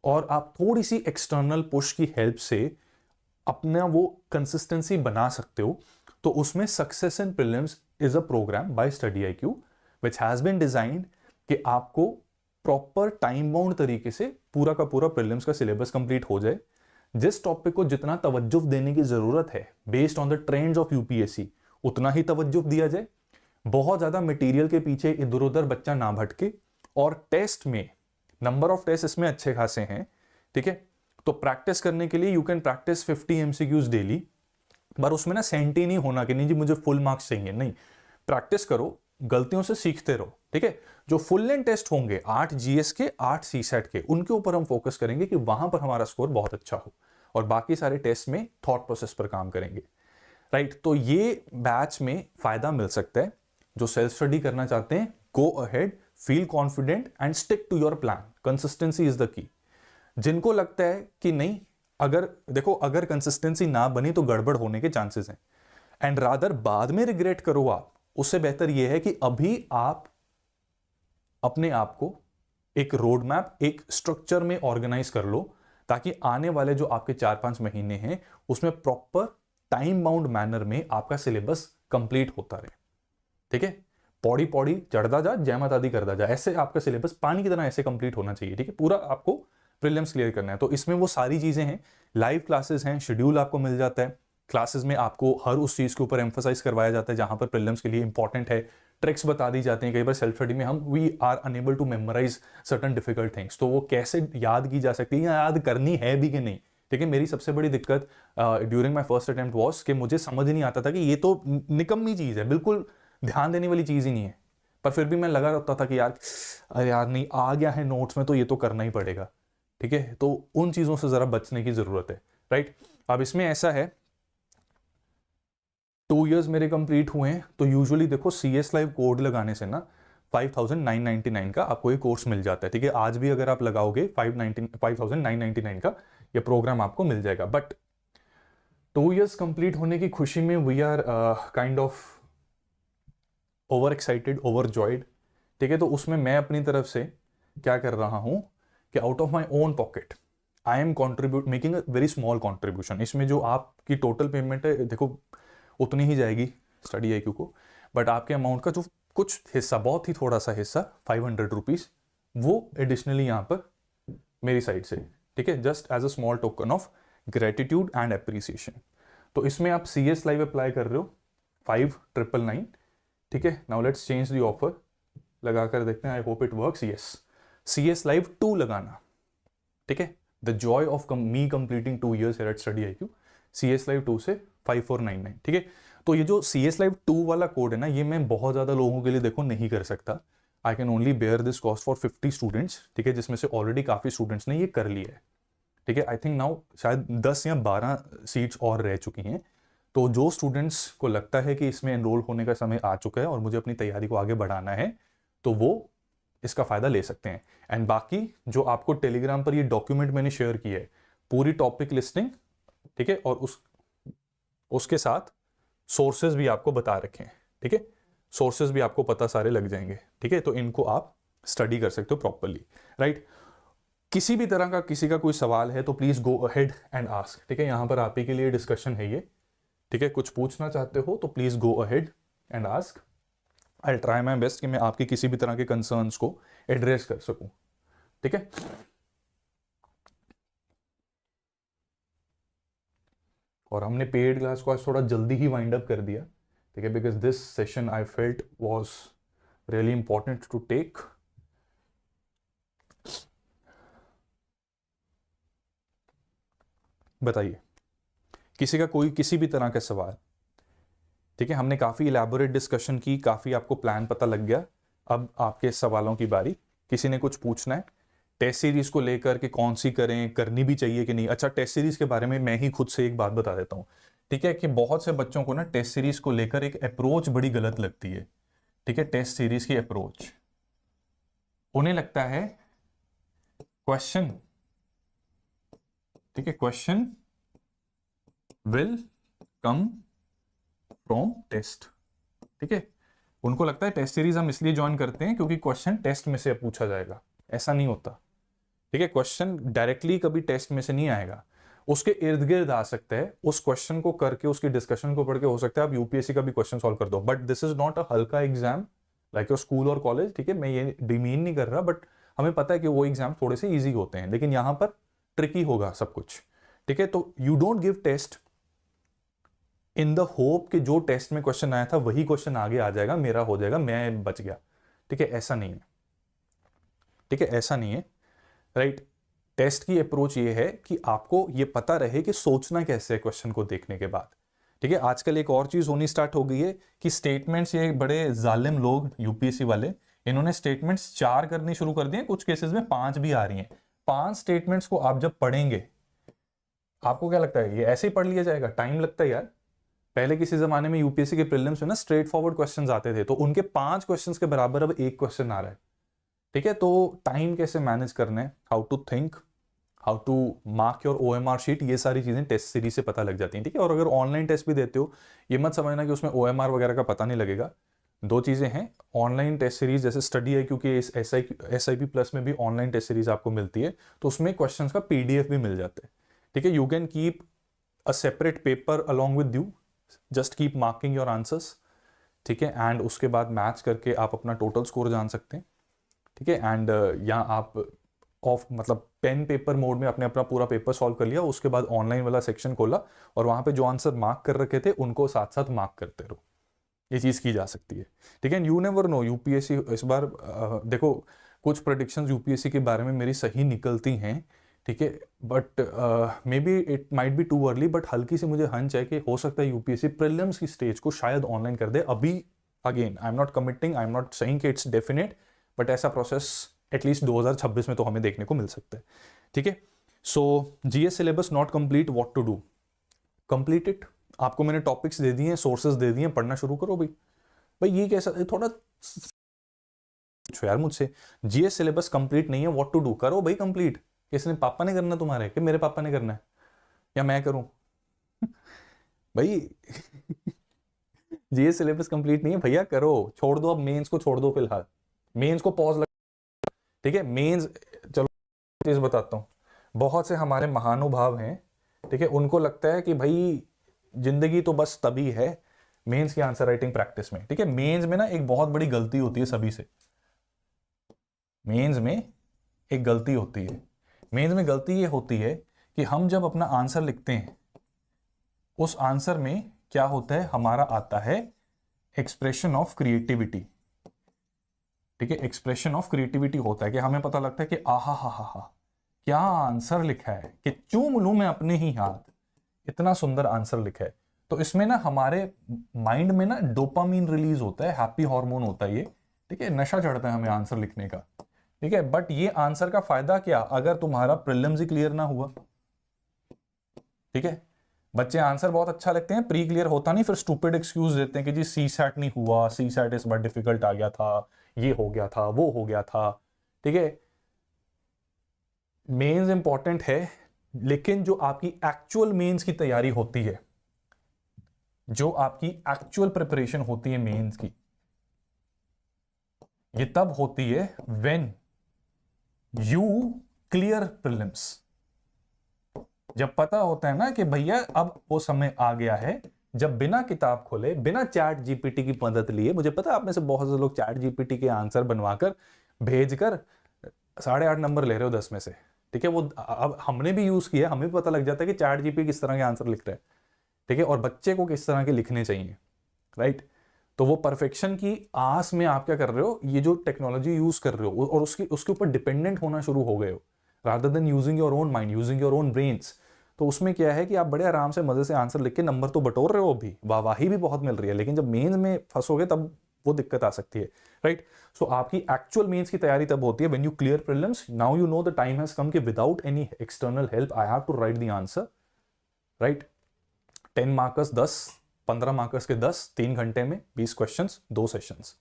और आप थोड़ी सी एक्सटर्नल पुश की हेल्प से अपना वो कंसिस्टेंसी बना सकते हो, तो उसमें success in prelims is a program by study IQ which has been designed कि आपको प्रॉपर टाइम बाउंड तरीके से पूरा का पूरा प्रीलिम्स का सिलेबस कंप्लीट हो जाए। जिस टॉपिक को जितना तवज्जो देने की जरूरत है based on the trends of UPSC, उतना ही तवज्जो दिया जाए। बहुत ज्यादा मटेरियल के पीछे इधर उधर बच्चा ना भटके, और टेस्ट में नंबर ऑफ टेस्ट इसमें अच्छे खासे हैं, ठीक है। तो प्रैक्टिस करने के लिए you can practice 50 MCQs daily, पर उसमें ना सेंटी नहीं होना कि नहीं जी मुझे फुल मार्क्स चाहिए, नहीं। प्रैक्टिस करो, गलतियों से सीखते रहो, ठीक है। जो फुल लेंथ टेस्ट होंगे 8 GS के, 8 CSAT के, उनके ऊपर हम फोकस करेंगे कि वहां पर हमारा स्कोर बहुत अच्छा हो, और बाकी सारे टेस्ट में थॉट प्रोसेस पर काम करेंगे, राइट। तो ये बैच में फायदा मिल सकता है। जो सेल्फ स्टडी करना चाहते हैं, go ahead, feel confident and stick to your plan. Consistency is the key. जिनको लगता है कि नहीं, अगर देखो अगर कंसिस्टेंसी ना बनी तो गड़बड़ होने के चांसेस हैं, एंड रादर बाद में रिग्रेट करो आप, उससे बेहतर यह है कि अभी आप अपने आप को एक रोड मैप, एक स्ट्रक्चर में ऑर्गेनाइज कर लो, ताकि आने वाले जो आपके 4-5 महीने हैं उसमें प्रॉपर टाइम बाउंड मैनर में आपका सिलेबस कंप्लीट होता रहे, ठीक है। पौड़ी पौड़ी चढ़ता जा, जय माता दी करता जा, ऐसे आपका सिलेबस पानी की तरह ऐसे कंप्लीट होना चाहिए, ठीक है। पूरा आपको प्रीलिम्स क्लियर करना है। तो इसमें वो सारी चीजें हैं, लाइव क्लासेस हैं, शेड्यूल आपको मिल जाता है, क्लासेस में आपको हर उस चीज के ऊपर एम्फसाइज करवाया जाता है जहां पर प्रीलिम्स के लिए इंपॉर्टेंट है। ट्रिक्स बता दी जाती हैं। कई बार सेल्फ स्टडी में हम we are unable to memorise certain difficult things, तो वो कैसे याद की जा सकती है या याद करनी है भी कि नहीं, ठीक है। मेरी सबसे बड़ी दिक्कत during my first attempt was कि मुझे समझ नहीं आता था कि ये तो निकम्मी चीज़ है, बिल्कुल ध्यान देने वाली चीज़ ही नहीं है, पर फिर भी मैं लगा रहता था कि यार अरे यार नहीं आ गया है नोट्स में तो ये तो करना ही पड़ेगा, ठीक है। तो उन चीज़ों से ज़रा बचने की ज़रूरत है, राइट। अब इसमें ऐसा है 2 years मेरे कंप्लीट हुए हैं, तो यूजुअली देखो CS लाइव कोड लगाने से ना 5,999 का आपको ये कोर्स मिल जाता है, ठीक है। आज भी अगर आप लगाओगे 5,999 का ये प्रोग्राम आपको मिल जाएगा। बट 2 years कंप्लीट होने की खुशी में we are kind of overexcited, overjoyed, ठीक है। तो उसमें मैं अपनी तरफ से क्या कर रहा हूं कि out of my own pocket I am making a very small contribution. इसमें जो आपकी टोटल पेमेंट है देखो उतनी ही जाएगी स्टडी IQ को, बट आपके अमाउंट का जो कुछ हिस्सा, बहुत ही थोड़ा सा हिस्सा 500 रुपीज़, वो एडिशनली यहाँ पर मेरी साइड से, ठीक है, just as a small token of gratitude and appreciation. तो इसमें आप CS लाइव अप्लाई कर रहे हो 5,999, ठीक है। Now let's change the offer, लगा कर देखते हैं, I hope it works. Yes, CS live 2 लगाना, ठीक है। The Joy of me completing 2 years here at study IQ, CS live 2 से 5,499, ठीक है। तो ये जो CS लाइव 2 वाला कोड है ना, ये मैं बहुत ज़्यादा लोगों के लिए देखो नहीं कर सकता। I can only bear this cost for 50 students, ठीक है, जिसमें से ऑलरेडी काफ़ी स्टूडेंट्स ने ये कर लिया है, ठीक है। आई थिंक नाउ शायद 10 या 12 सीट्स और रह चुकी हैं, तो जो स्टूडेंट्स को लगता है कि इसमें एनरोल होने का समय आ चुका है और मुझे अपनी तैयारी को आगे बढ़ाना है, तो वो इसका फ़ायदा ले सकते हैं। एंड बाकी जो आपको टेलीग्राम पर ये डॉक्यूमेंट मैंने शेयर किया है, पूरी टॉपिक लिस्टिंग, ठीक है, और उसके साथ सोर्सेज भी आपको बता रखे हैं, ठीक है, सोर्सेज भी आपको पता सारे लग जाएंगे, ठीक है, तो इनको आप स्टडी कर सकते हो प्रॉपरली, राइट। किसी भी तरह का किसी का कोई सवाल है तो please go ahead and ask, ठीक है, यहाँ पर आप ही के लिए डिस्कशन है ये, ठीक है, कुछ पूछना चाहते हो तो please go ahead and ask. I try my best कि मैं आपके किसी भी तरह के कंसर्न्स को एड्रेस कर सकूं, ठीक है। और हमने पेड क्लास को आज थोड़ा जल्दी ही वाइंड अप कर दिया, ठीक है, because this session I felt was really important to take. बताइए किसी का कोई किसी भी तरह का सवाल, ठीक है, हमने काफ़ी इलेबोरेट डिस्कशन की, काफ़ी आपको प्लान पता लग गया। अब आपके सवालों की बारी, किसी ने कुछ पूछना है टेस्ट सीरीज को लेकर कि कौन सी करें, करनी भी चाहिए कि नहीं। अच्छा, टेस्ट सीरीज के बारे में मैं ही खुद से एक बात बता देता हूँ, ठीक है, कि बहुत से बच्चों को ना टेस्ट सीरीज को लेकर एक अप्रोच बड़ी गलत लगती है, ठीक है। टेस्ट सीरीज की अप्रोच, उन्हें लगता है क्वेश्चन, ठीक है, question will come from test, ठीक है, उनको लगता है टेस्ट सीरीज हम इसलिए ज्वाइन करते हैं क्योंकि क्वेश्चन टेस्ट में से पूछा जाएगा। ऐसा नहीं होता, ठीक है, क्वेश्चन डायरेक्टली कभी टेस्ट में से नहीं आएगा, उसके इर्द गिर्द आ सकता है। उस क्वेश्चन को करके, उसकी डिस्कशन को पढ़ के हो सकता है आप यूपीएससी का भी क्वेश्चन सॉल्व कर दो, बट दिस इज नॉट अ हल्का एग्जाम लाइक योर स्कूल और कॉलेज, ठीक है, मैं ये डिमीन नहीं कर रहा, बट हमें पता है कि वो एग्जाम थोड़े से ईजी होते हैं, लेकिन यहां पर ट्रिकी होगा सब कुछ, ठीक है। तो you don't give test in the hope कि जो टेस्ट में क्वेश्चन आया था वही क्वेश्चन आगे आ जाएगा, मेरा हो जाएगा, मैं बच गया, ठीक है, ऐसा नहीं है, ठीक है, ऐसा नहीं है, राइट। टेस्ट की अप्रोच ये है कि आपको ये पता रहे कि सोचना कैसे है क्वेश्चन को देखने के बाद, ठीक है। आजकल एक और चीज होनी स्टार्ट हो गई है कि स्टेटमेंट्स, ये बड़े जालिम लोग यूपीएससी वाले, इन्होंने स्टेटमेंट्स 4 करनी शुरू कर दिए, कुछ केसेस में 5 भी आ रही हैं। 5 स्टेटमेंट्स को आप जब पढ़ेंगे, आपको क्या लगता है ये ऐसे ही पढ़ लिया जाएगा? टाइम लगता है यार। पहले किसी जमाने में यूपीएससी के प्रीलिम्स में ना स्ट्रेट फॉरवर्ड क्वेश्चंस आते थे, तो उनके 5 क्वेश्चंस के बराबर अब एक क्वेश्चन आ रहा है, ठीक है। तो टाइम कैसे मैनेज करना है, how to think, how to mark your OMR sheet, ये सारी चीजें टेस्ट सीरीज से पता लग जाती हैं, ठीक है। और अगर ऑनलाइन टेस्ट भी देते हो, ये मत समझना कि उसमें ओएमआर वगैरह का पता नहीं लगेगा। 2 चीजें हैं, ऑनलाइन टेस्ट सीरीज जैसे स्टडी है, क्योंकि इस SIP प्लस में भी ऑनलाइन टेस्ट सीरीज आपको मिलती है, तो उसमें क्वेश्चंस का PDF भी मिल जाता है, ठीक है। You can keep a separate paper along with you, just keep marking your answers, ठीक है, एंड उसके बाद मैच करके आप अपना टोटल स्कोर जान सकते हैं, ठीक है। एंड यहाँ आप ऑफ मतलब पेन पेपर मोड में आपने अपना पूरा पेपर सॉल्व कर लिया, उसके बाद ऑनलाइन वाला सेक्शन खोला और वहाँ पे जो आंसर मार्क कर रखे थे उनको साथ साथ मार्क करते रहो, ये चीज़ की जा सकती है, ठीक है। यू नेवर नो, यूपीएससी इस बार देखो, कुछ प्रेडिक्शंस यूपीएससी के बारे में मेरी सही निकलती हैं, ठीक है, but may be it might be too early, but हल्की से मुझे हंच है कि हो सकता है यूपीएससी प्रीलिम्स की स्टेज को शायद ऑनलाइन कर दे अभी। Again I am not committing, I am not saying कि इट्स डेफिनेट, बट ऐसा प्रोसेस एटलीस्ट 2026 में तो हमें देखने को मिल सकता है, ठीक है। So GS syllabus not complete, what to do, complete it. आपको मैंने टॉपिक्स दे दिए हैं, सोर्सेज दे दिए हैं, पढ़ना शुरू करो भाई। भाई ये कैसा, थोड़ा यार मुझसे, जीएस सिलेबस कंप्लीट नहीं है, व्हाट टू डू, करो भाई कंप्लीट। किसने, पापा ने करना तुम्हारे, कि मेरे पापा ने करना है या मैं करूं? भाई जीएस सिलेबस कंप्लीट नहीं है भैया, करो, छोड़ दो अब मेंस को, छोड़ दो फिलहाल, मेंस को पॉज लग, ठीक है। मेंस, चलो चीज बताता हूँ, बहुत से हमारे महानुभाव हैं, ठीक है, उनको लगता है कि भाई जिंदगी तो बस तभी है मेंस की आंसर राइटिंग प्रैक्टिस में, ठीक है। मेंस में ना एक बहुत बड़ी गलती होती है सभी से, मेंस में एक गलती होती है, मेंस में गलती ये होती है कि हम जब अपना आंसर लिखते हैं, उस आंसर में क्या होता है, हमारा आता है एक्सप्रेशन ऑफ क्रिएटिविटी, ठीक है, एक्सप्रेशन ऑफ क्रिएटिविटी होता है कि हमें पता लगता है कि आहा हा हा हा क्या आंसर लिखा है, कि चूम लूं मैं अपने ही हाथ, इतना सुंदर आंसर लिखा है। तो इसमें ना हमारे माइंड में ना डोपामीन रिलीज होता है, हैप्पी हार्मोन होता है ये, ठीक है, नशा चढ़ता है हमें आंसर लिखने का, ठीक है। बट ये आंसर का फायदा क्या, अगर तुम्हारा प्रीलिम्स ही क्लियर ना हुआ, ठीक है, बच्चे आंसर बहुत अच्छा लिखते हैं, प्री क्लियर होता नहीं, फिर स्टूपिड एक्सक्यूज देते हैं कि जी सी सैट नहीं हुआ, सी सैट इस बार डिफिकल्ट आ गया था, ये हो गया था, वो हो गया था। ठीक है, मेंस इंपॉर्टेंट है, लेकिन जो आपकी एक्चुअल मेंस की तैयारी होती है, जो आपकी एक्चुअल प्रिपरेशन होती है मेंस की, ये तब होती है व्हेन यू क्लियर प्रीलिम्स। जब पता होता है ना कि भैया अब वो समय आ गया है जब बिना किताब खोले, बिना चैट जीपीटी की मदद लिए, मुझे पता है आप में से बहुत से लोग चैट जीपीटी के आंसर बनवाकर भेजकर 8.5 नंबर ले रहे हो 10 में से। ठीक है, वो अब हमने भी यूज किया, हमें भी पता लग जाता है कि चैट जीपीटी किस तरह के आंसर लिख रहा है। ठीक है, और बच्चे को किस तरह के लिखने चाहिए, राइट। तो वो परफेक्शन की आस में आप क्या कर रहे हो, ये जो टेक्नोलॉजी यूज कर रहे हो और उसके ऊपर डिपेंडेंट होना शुरू हो गए हो, rather than using your own mind, using your own brains. तो उसमें क्या है कि आप बड़े आराम से मजे से आंसर लिख के नंबर तो बटोर रहे हो, अभी वाहवाही भी बहुत मिल रही है, लेकिन जब मेंस में फंसोगे तब वो दिक्कत आ सकती है, राइट। सो आपकी एक्चुअल मेंस की तैयारी तब होती है when you clear prelims. Now you know the time has come कि without any external help I have to write the answer, right. 10 markers 10, 15 markers के 10, 3 घंटे में 20 क्वेश्चंस, 2 सेशंस,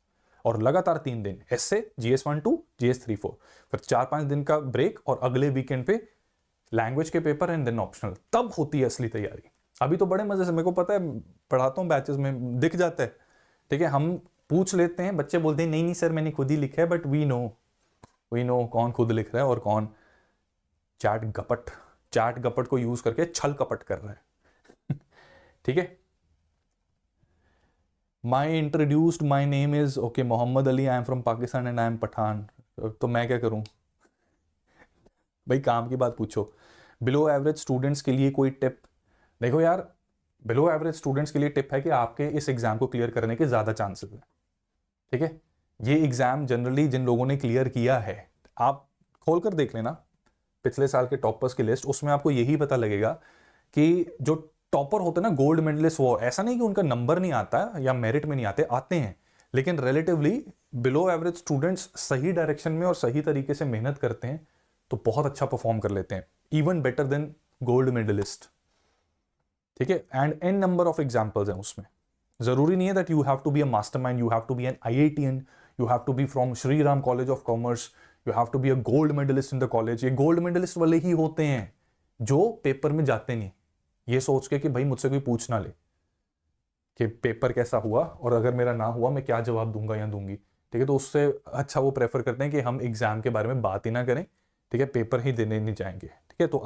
और लगातार 3 दिन एसए, GS1 2, GS3 4, फिर 4-5 दिन का ब्रेक, और अगले वीकेंड पे लैंग्वेज के पेपर एंड देन ऑप्शनल। तब होती है असली तैयारी। अभी तो बड़े मजे से, मेरे को पता है, पढ़ाता हूँ बैचेस में, दिख जाता है। ठीक है, हम पूछ लेते हैं, बच्चे बोलते हैं नहीं नहीं सर मैंने खुद ही लिखा है, बट वी नो कौन खुद लिख रहा है और कौन चैट गपट को यूज करके छल कपट कर रहा है। ठीक है, my name is okay Mohammad Ali, I am from Pakistan and I am Pathan. तो मैं क्या करूं भाई, काम की बात पूछो। बिलो एवरेज स्टूडेंट्स के लिए कोई टिप? देखो यार, बिलो एवरेज स्टूडेंट्स के लिए टिप है कि आपके इस एग्जाम को क्लियर करने के ज्यादा चांसेस हैं। ठीक है, ये एग्जाम जनरली जिन लोगों ने क्लियर किया है, आप खोलकर देख लेना पिछले साल के टॉपर्स की लिस्ट, उसमें आपको यही पता लगेगा कि जो टॉपर होते हैं ना, गोल्ड मेडलिस्ट, वो ऐसा नहीं कि उनका नंबर नहीं आता या मेरिट में नहीं आते हैं, लेकिन रिलेटिवली बिलो एवरेज स्टूडेंट्स सही डायरेक्शन में और सही तरीके से मेहनत करते हैं तो बहुत अच्छा परफॉर्म कर लेते हैं, even better than gold medalist. ठीक है, and an number of examples हैं उसमें। जरूरी नहीं है that you have to be a mastermind, you have to be an IITian, you have to be from Shri Ram College of Commerce, you have to be a gold medalist in the college. ये gold medalist वाले ही होते हैं जो paper में जाते नहीं ये सोच के कि भाई मुझसे कोई पूछ ना ले कि पेपर कैसा हुआ, और अगर मेरा ना हुआ मैं क्या जवाब दूंगा या दूंगी। ठीक है, तो उससे अच्छा वो प्रेफर करते हैं कि हम एग्जाम के बारे में बात ही ना करें। ठीक है, पेपर ही देने नहीं जाएंगे। ठीक है, तो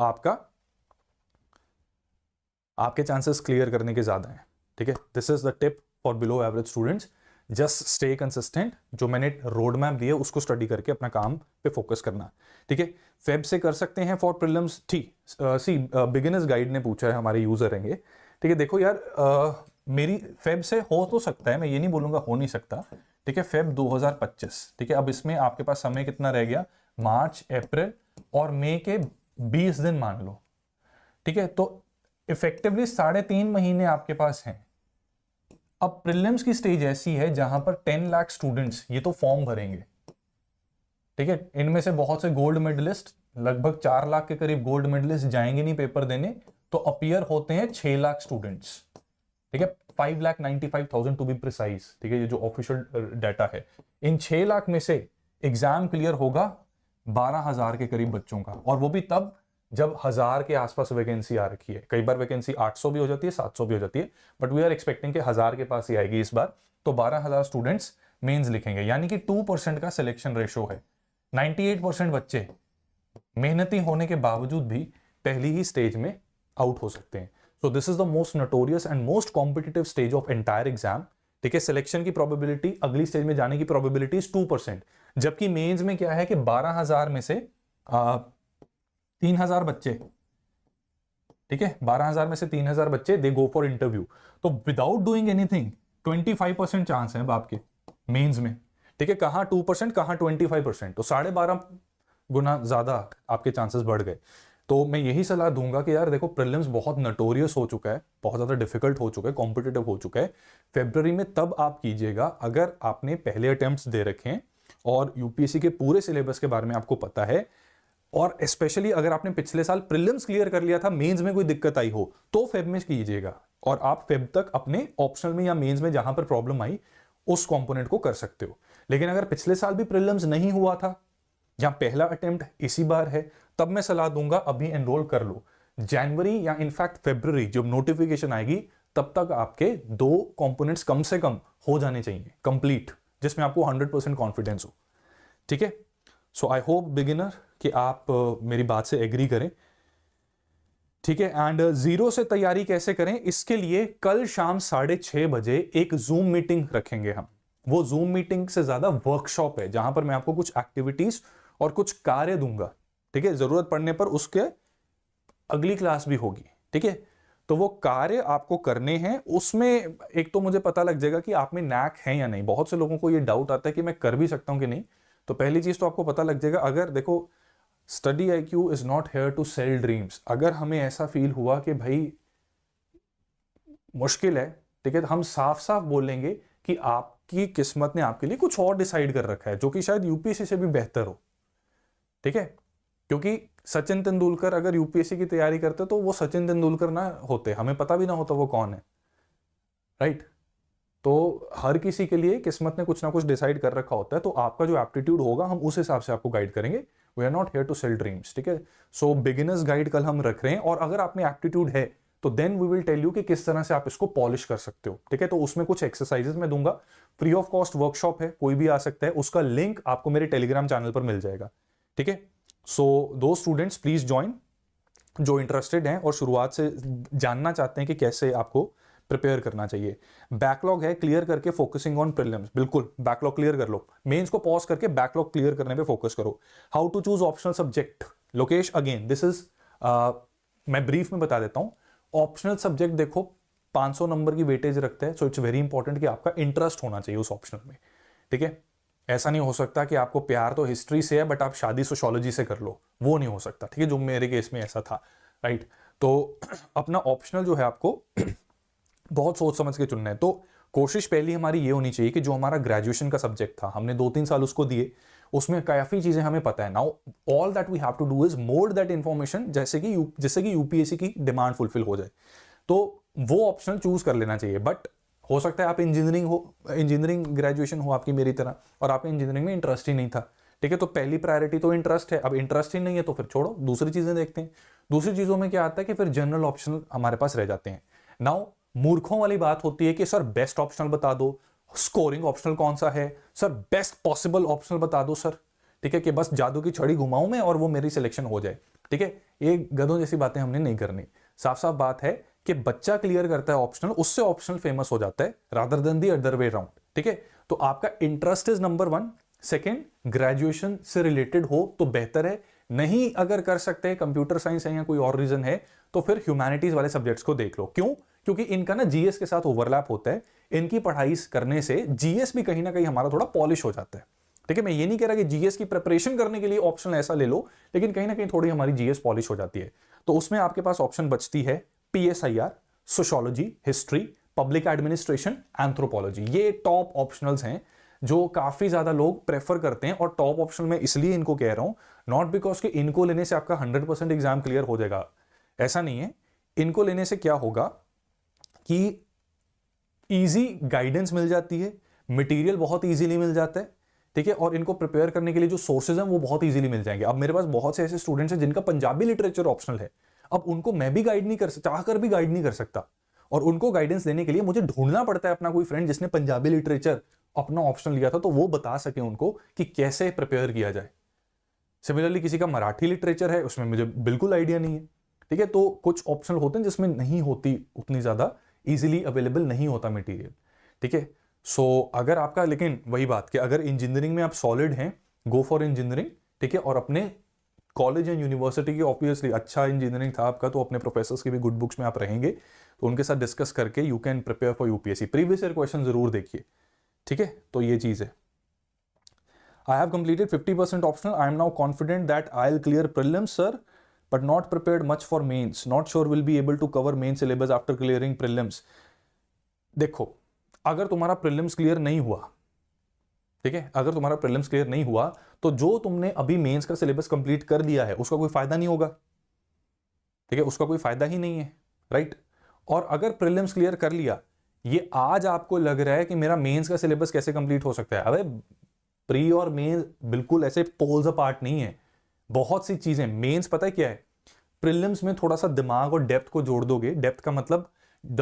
आपके चांसेस क्लियर करने के ज्यादा हैं। ठीक है, this is the tip for below average students, just stay consistent. जो मैंने रोड मैप दिया उसको स्टडी करके अपना काम पे फोकस करना। ठीक है, फेब से कर सकते हैं फॉर प्रीलिम्स। ठीक, सी बिगिनर्स गाइड ने पूछा है, हमारे यूजर रहेंगे। ठीक है, देखो यार, मेरी फेब से हो तो सकता है, मैं ये नहीं बोलूंगा हो नहीं सकता। ठीक है, फेब 2025। ठीक है, अब इसमें आपके पास समय कितना रह गया, मार्च, अप्रैल और मई के 20 दिन मान लो। ठीक है, तो इफेक्टिवली 3.5 महीने आपके पास हैं। अब प्रीलिम्स की स्टेज ऐसी है जहां पर 10 लाख स्टूडेंट्स ये तो फॉर्म भरेंगे। ठीक है, इनमें से बहुत से गोल्ड मेडलिस्ट, लगभग 4 लाख के करीब गोल्ड मेडलिस्ट जाएंगे नहीं पेपर देने, तो अपीयर होते हैं 6 लाख स्टूडेंट्स। ठीक है, 5,95,000 टू बी प्रिसाइज। ठीक है, ये जो ऑफिशियल डाटा है, इन 6 लाख में से एग्जाम क्लियर होगा 12,000 के करीब बच्चों का, और वो भी तब जब 1000 के आसपास वैकेंसी आ रखी है। कई बार वैकेंसी 800 भी हो जाती है, 700 भी हो जाती है, बट वी आर एक्सपेक्टिंग कि 1000 के पास ही आएगी इस बार। तो 12,000 स्टूडेंट्स मेंस लिखेंगे, यानी कि 2% का सिलेक्शन रेशो है। 98% बच्चे मेहनती होने के बावजूद भी पहली ही स्टेज में आउट हो सकते हैं। So this is the most notorious and most competitive stage of entire exam. ठीक है, सिलेक्शन की प्रोबेबिलिटी, अगली स्टेज में जाने की प्रोबेबिलिटी इज 2%, जबकि मेंस में क्या है कि 12,000 में से 3,000 बच्चे, ठीक है, 12,000 में से 3,000 बच्चे दे गो फॉर इंटरव्यू। तो विदाउट डूइंग एनीथिंग 25% चांस है आपके मेंस में। ठीक है, कहां 2%, कहां 25%, तो 12.5 गुना ज्यादा आपके चांसेस बढ़ गए। तो मैं यही सलाह दूंगा कि यार देखो, प्रीलिम्स बहुत नटोरियस हो चुका है, बहुत ज्यादा डिफिकल्ट हो चुका है, कॉम्पिटिटिव हो चुका है। फरवरी में तब आप कीजिएगा अगर आपने पहले अटेम्प्ट्स दे रखे हैं और यूपीएससी के पूरे सिलेबस के बारे में आपको पता है। और स्पेशली अगर आपने पिछले साल प्रीलिम्स क्लियर कर लिया था, मेंस में कोई दिक्कत आई हो तो फेब में कीजिएगा, और आप फेब तक अपने ऑप्शनल में या मेंस में जहां पर प्रॉब्लम आई उस कंपोनेंट को कर सकते हो। लेकिन अगर पिछले साल भी प्रीलिम्स नहीं हुआ था या पहला अटेम्प्ट इसी बार है, तब मैं सलाह दूंगा अभी एनरोल कर लो। जनवरी या इनफैक्ट फरवरी जब नोटिफिकेशन आएगी तब तक आपके 2 कंपोनेंट्स कम से कम हो जाने चाहिए कंप्लीट, जिसमें आपको 100% कॉन्फिडेंस हो। ठीक है, सो आई होप बिगिनर कि आप मेरी बात से एग्री करें। ठीक है, एंड जीरो से तैयारी कैसे करें, इसके लिए कल शाम 6:30 बजे एक जूम मीटिंग रखेंगे हम। वो जूम मीटिंग से ज्यादा वर्कशॉप है जहां पर मैं आपको कुछ एक्टिविटीज और कुछ कार्य दूंगा। ठीक है, जरूरत पड़ने पर उसके अगली क्लास भी होगी। ठीक है, तो वो कार्य आपको करने हैं, उसमें एक तो मुझे पता लग जाएगा कि आप में नैक है या नहीं। बहुत से लोगों को ये डाउट आता है कि मैं कर भी सकता हूं कि नहीं, तो पहली चीज तो आपको पता लग जाएगा। अगर देखो, study IQ is not here to sell dreams. अगर हमें ऐसा फील हुआ कि भाई मुश्किल है, ठीक है, तो हम साफ साफ बोलेंगे कि आपकी किस्मत ने आपके लिए कुछ और डिसाइड कर रखा है जो कि शायद यूपीएससी से भी बेहतर हो। ठीक है, क्योंकि सचिन तेंदुलकर अगर यूपीएससी की तैयारी करते तो वो सचिन तेंदुलकर ना होते, हमें पता भी ना होता वो कौन है। राइट, तो हर किसी के लिए किस्मत ने कुछ ना कुछ डिसाइड कर रखा होता है, तो आपका जो एप्टीट्यूड होगा हम उस हिसाब से आपको गाइड करेंगे। We are not here to sell dreams. ठीक है, सो बिगिनर्स गाइड कल हम रख रहे हैं, और अगर आप में एप्टीट्यूड है तो then we will tell you कि किस तरह से आप इसको पॉलिश कर सकते हो। ठीक है, तो उसमें कुछ एक्सरसाइजेस मैं दूंगा, फ्री ऑफ कॉस्ट वर्कशॉप है, कोई भी आ सकता है। उसका लिंक आपको मेरे टेलीग्राम चैनल पर मिल जाएगा। ठीक है, सो दो स्टूडेंट्स प्लीज ज्वाइन जो इंटरेस्टेड हैं और शुरुआत से जानना चाहते हैं कि कैसे आपको प्रिपेयर करना चाहिए। बैकलॉग है, क्लियर करके फोकसिंग ऑन प्रीलिम्स। बिल्कुल बैकलॉग क्लियर कर लो, मेंस को पॉज करके बैकलॉग क्लियर करने पे फोकस करो। How to choose optional subject, Lokesh again this is मैं ब्रीफ में बता देता हूं। ऑप्शनल सब्जेक्ट देखो 500 नंबर की वेटेज रखते हैं, सो इट्स वेरी इंपॉर्टेंट कि आपका इंटरेस्ट होना चाहिए उस ऑप्शनल में। ठीक है, ऐसा नहीं हो सकता कि आपको प्यार तो हिस्ट्री से है बट आप शादी सोशियोलॉजी से कर लो, वो नहीं हो सकता। ठीक है, जो मेरे केस में ऐसा था। राइट, तो अपना ऑप्शनल जो है आपको बहुत सोच समझ के चुनना है। तो कोशिश पहली हमारी ये होनी चाहिए कि जो हमारा ग्रेजुएशन का सब्जेक्ट था, हमने 2-3 साल उसको दिए, उसमें काफी चीजें हमें पता है। Now all that we have to do is mould that information जिससे कि यूपीएससी की डिमांड फुलफिल हो जाए। तो वो ऑप्शनल चूज कर लेना चाहिए। बट हो सकता है आप इंजीनियरिंग ग्रेजुएशन हो आपकी मेरी तरह, और आपको इंजीनियरिंग में इंटरेस्ट ही नहीं था। ठीक है, तो पहली प्रायोरिटी तो इंटरेस्ट है। अब इंटरेस्ट ही नहीं है तो फिर छोड़ो, दूसरी चीजें देखते हैं। दूसरी चीजों में क्या आता है कि फिर जनरल ऑप्शनल हमारे पास रह जाते हैं। नाउ मूर्खों वाली बात होती है कि सर बेस्ट ऑप्शनल बता दो, स्कोरिंग ऑप्शनल कौन सा है, सर बेस्ट पॉसिबल ऑप्शनल बता दो सर। ठीक है, कि बस जादू की छड़ी घुमाऊं मैं और वो मेरी सिलेक्शन हो जाए। ठीक है, ये गधों जैसी बातें हमने नहीं करनी। साफ साफ बात है कि बच्चा क्लियर करता है ऑप्शनल, उससे ऑप्शनल फेमस हो जाता है rather than the other way round. ठीक है, तो आपका interest is number 1। Second, graduation से रिलेटेड हो तो बेहतर है। नहीं अगर कर सकते हैं, कंप्यूटर साइंस है या कोई और रीजन है, तो फिर ह्यूमैनिटीज वाले सब्जेक्ट्स को देख लो। क्यों? क्योंकि इनका ना जीएस के साथ ओवरलैप होता है। इनकी पढ़ाई करने से जीएस भी कहीं ना कहीं हमारा थोड़ा पॉलिश हो जाता है। ठीक है, मैं ये नहीं कह रहा कि जीएस की प्रिपरेशन करने के लिए ऑप्शन ऐसा ले लो, लेकिन कहीं ना कहीं थोड़ी हमारी जीएस पॉलिश हो जाती है। तो उसमें आपके पास ऑप्शन बचती है PSIR, sociology, history, public administration, anthropology. ये टॉप ऑप्शनल्स हैं जो काफी ज्यादा लोग प्रेफर करते हैं। और टॉप ऑप्शन में इसलिए इनको कह रहा हूं, नॉट बिकॉज कि इनको लेने से आपका 100% एग्जाम क्लियर हो जाएगा, ऐसा नहीं है। इनको लेने से क्या होगा कि इजी गाइडेंस मिल जाती है, मटेरियल बहुत इजीली मिल जाता है। ठीक है, और इनको प्रिपेयर करने के लिए जो सोर्सेज हैं वो बहुत इजीली मिल जाएंगे। अब मेरे पास बहुत से ऐसे स्टूडेंट्स हैं जिनका पंजाबी लिटरेचर ऑप्शनल है। अब उनको मैं भी गाइड नहीं कर सकता, चाहकर भी गाइड नहीं कर सकता, और उनको गाइडेंस देने के लिए मुझे ढूंढना पड़ता है अपना कोई फ्रेंड जिसने पंजाबी लिटरेचर अपना ऑप्शन लिया था, तो वो बता सके उनको कि कैसे प्रिपेयर किया जाए। सिमिलरली किसी का मराठी लिटरेचर है, उसमें मुझे बिल्कुल आइडिया नहीं है। ठीक है, तो कुछ ऑप्शनल होते हैं जिसमें नहीं होती उतनी ज्यादा इजीली अवेलेबल नहीं होता मटेरियल। ठीक है, सो अगर आपका, लेकिन वही बात कि अगर इंजीनियरिंग में आप सॉलिड हैं, गो फॉर इंजीनियरिंग। ठीक है, और अपने कॉलेज या यूनिवर्सिटी की ऑब्वियसली अच्छा इंजीनियरिंग था आपका, तो अपने प्रोफेसर्स की भी गुड बुक्स में आप रहेंगे, तो उनके साथ डिस्कस करके you can prepare for UPSC. Previous year question जरूर देखिए। ठीक है, तो ये चीज है। I have completed 50% optional. I am now confident that I'll clear prelims, sir, but not prepared much for mains. Not sure will be able to cover main syllabus after clearing prelims. देखो, अगर तुम्हारा prelims clear नहीं हुआ, ठीक है, अगर तुम्हारा prelims clear नहीं हुआ तो जो तुमने अभी मेंस का सिलेबस कंप्लीट कर दिया है उसका कोई फायदा नहीं होगा, ठीक है, उसका कोई फायदा ही नहीं है, राइट। और अगर प्रीलिम्स क्लियर कर लिया, ये आज आपको लग रहा है कि मेरा मेंस का सिलेबस कैसे कंप्लीट हो सकता है, अबे प्री और मेंस बिल्कुल ऐसे पोल्स अपार्ट नहीं है। बहुत सी चीजें, मेंस पता है क्या है, प्रीलिम्स में थोड़ा सा दिमाग और डेप्थ को जोड़ दोगे, डेप्थ का मतलब the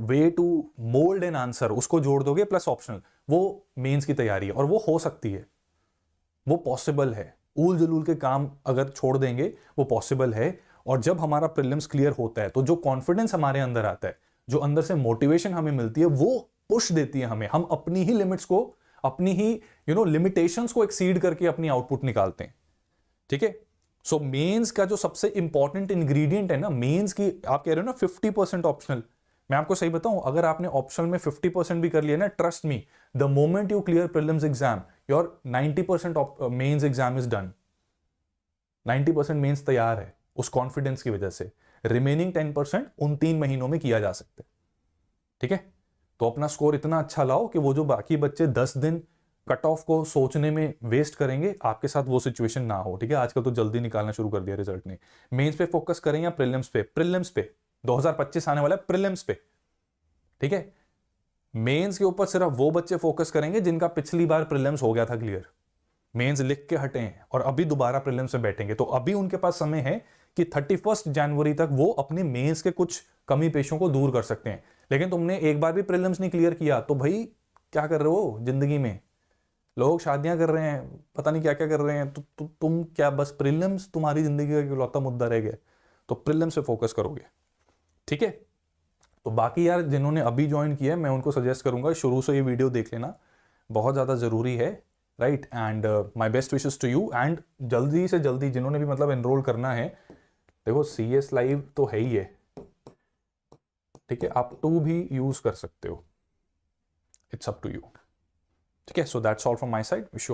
way to mould an answer, उसको जोड़ दोगे प्लस ऑप्शनल, वो मेंस की तैयारी है और वो हो सकती है, वो पॉसिबल है। ऊल जलूल के काम अगर छोड़ देंगे वो पॉसिबल है। और जब हमारा प्रीलिम्स क्लियर होता है तो जो कॉन्फिडेंस हमारे अंदर आता है, जो अंदर से मोटिवेशन हमें मिलती है, वो पुश देती है हमें, हम अपनी ही लिमिट्स को, अपनी ही लिमिटेशंस को एक्सीड करके अपनी आउटपुट निकालते हैं, ठीक है। सो मेंस का जो सबसे इंपॉर्टेंट इंग्रेडिएंट है ना मेंस की, आप कह रहे हो ना 50% ऑप्शनल, मैं आपको सही बताऊं, अगर आपने ऑप्शनल में 50% भी कर लिया ना, trust me, the moment you clear prelims exam your 90% mains exam is done. 90% mains तैयार है उस कॉन्फिडेंस की वजह से। रिमेनिंग 10% उन 3 महीनों में किया जा सकता है, ठीक है। तो अपना स्कोर इतना अच्छा लाओ कि वो जो बाकी बच्चे 10 दिन कट ऑफ को सोचने में वेस्ट करेंगे, आपके साथ वो सिचुएशन ना हो, ठीक है। आजकल तो जल्दी निकालना शुरू कर दिया रिजल्ट ने। मेंस पे फोकस करें या प्रीलिम्स पे? प्रीलिम्स पे। 2025 आने वाला है, प्रीलिम्स पे, ठीक है। मेंस के ऊपर सिर्फ वो बच्चे फोकस करेंगे जिनका पिछली बार प्रीलिम्स हो गया था क्लियर, मेंस लिख के हटे हैं और अभी दोबारा प्रीलिम्स में बैठेंगे, तो अभी उनके पास समय है कि 31 जनवरी तक वो अपने मेंस के कुछ कमी पेशों को दूर कर सकते हैं। लेकिन तुमने एक बार भी प्रीलिम्स नहीं क्लियर किया तो भाई क्या कर रहे हो जिंदगी में? लोग शादियां कर रहे हैं, पता नहीं क्या क्या कर रहे हैं, तो तुम क्या बस प्रीलिम्स तुम्हारी जिंदगी का इकलौता मुद्दा रह गया? तो प्रीलिम्स पे फोकस करोगे, ठीक है। तो बाकी यार जिन्होंने अभी ज्वाइन किया है, मैं उनको सजेस्ट करूंगा शुरू से ये वीडियो देख लेना, बहुत ज़्यादा ज़रूरी है, right. And my best wishes to you. And जल्दी से जल्दी जिन्होंने भी मतलब एनरोल करना है, देखो CS लाइव तो है ही है, ठीक है, आप 2 भी यूज कर सकते हो, इट्स अप टू यू, ठीक है। So that's all from my side, wish you all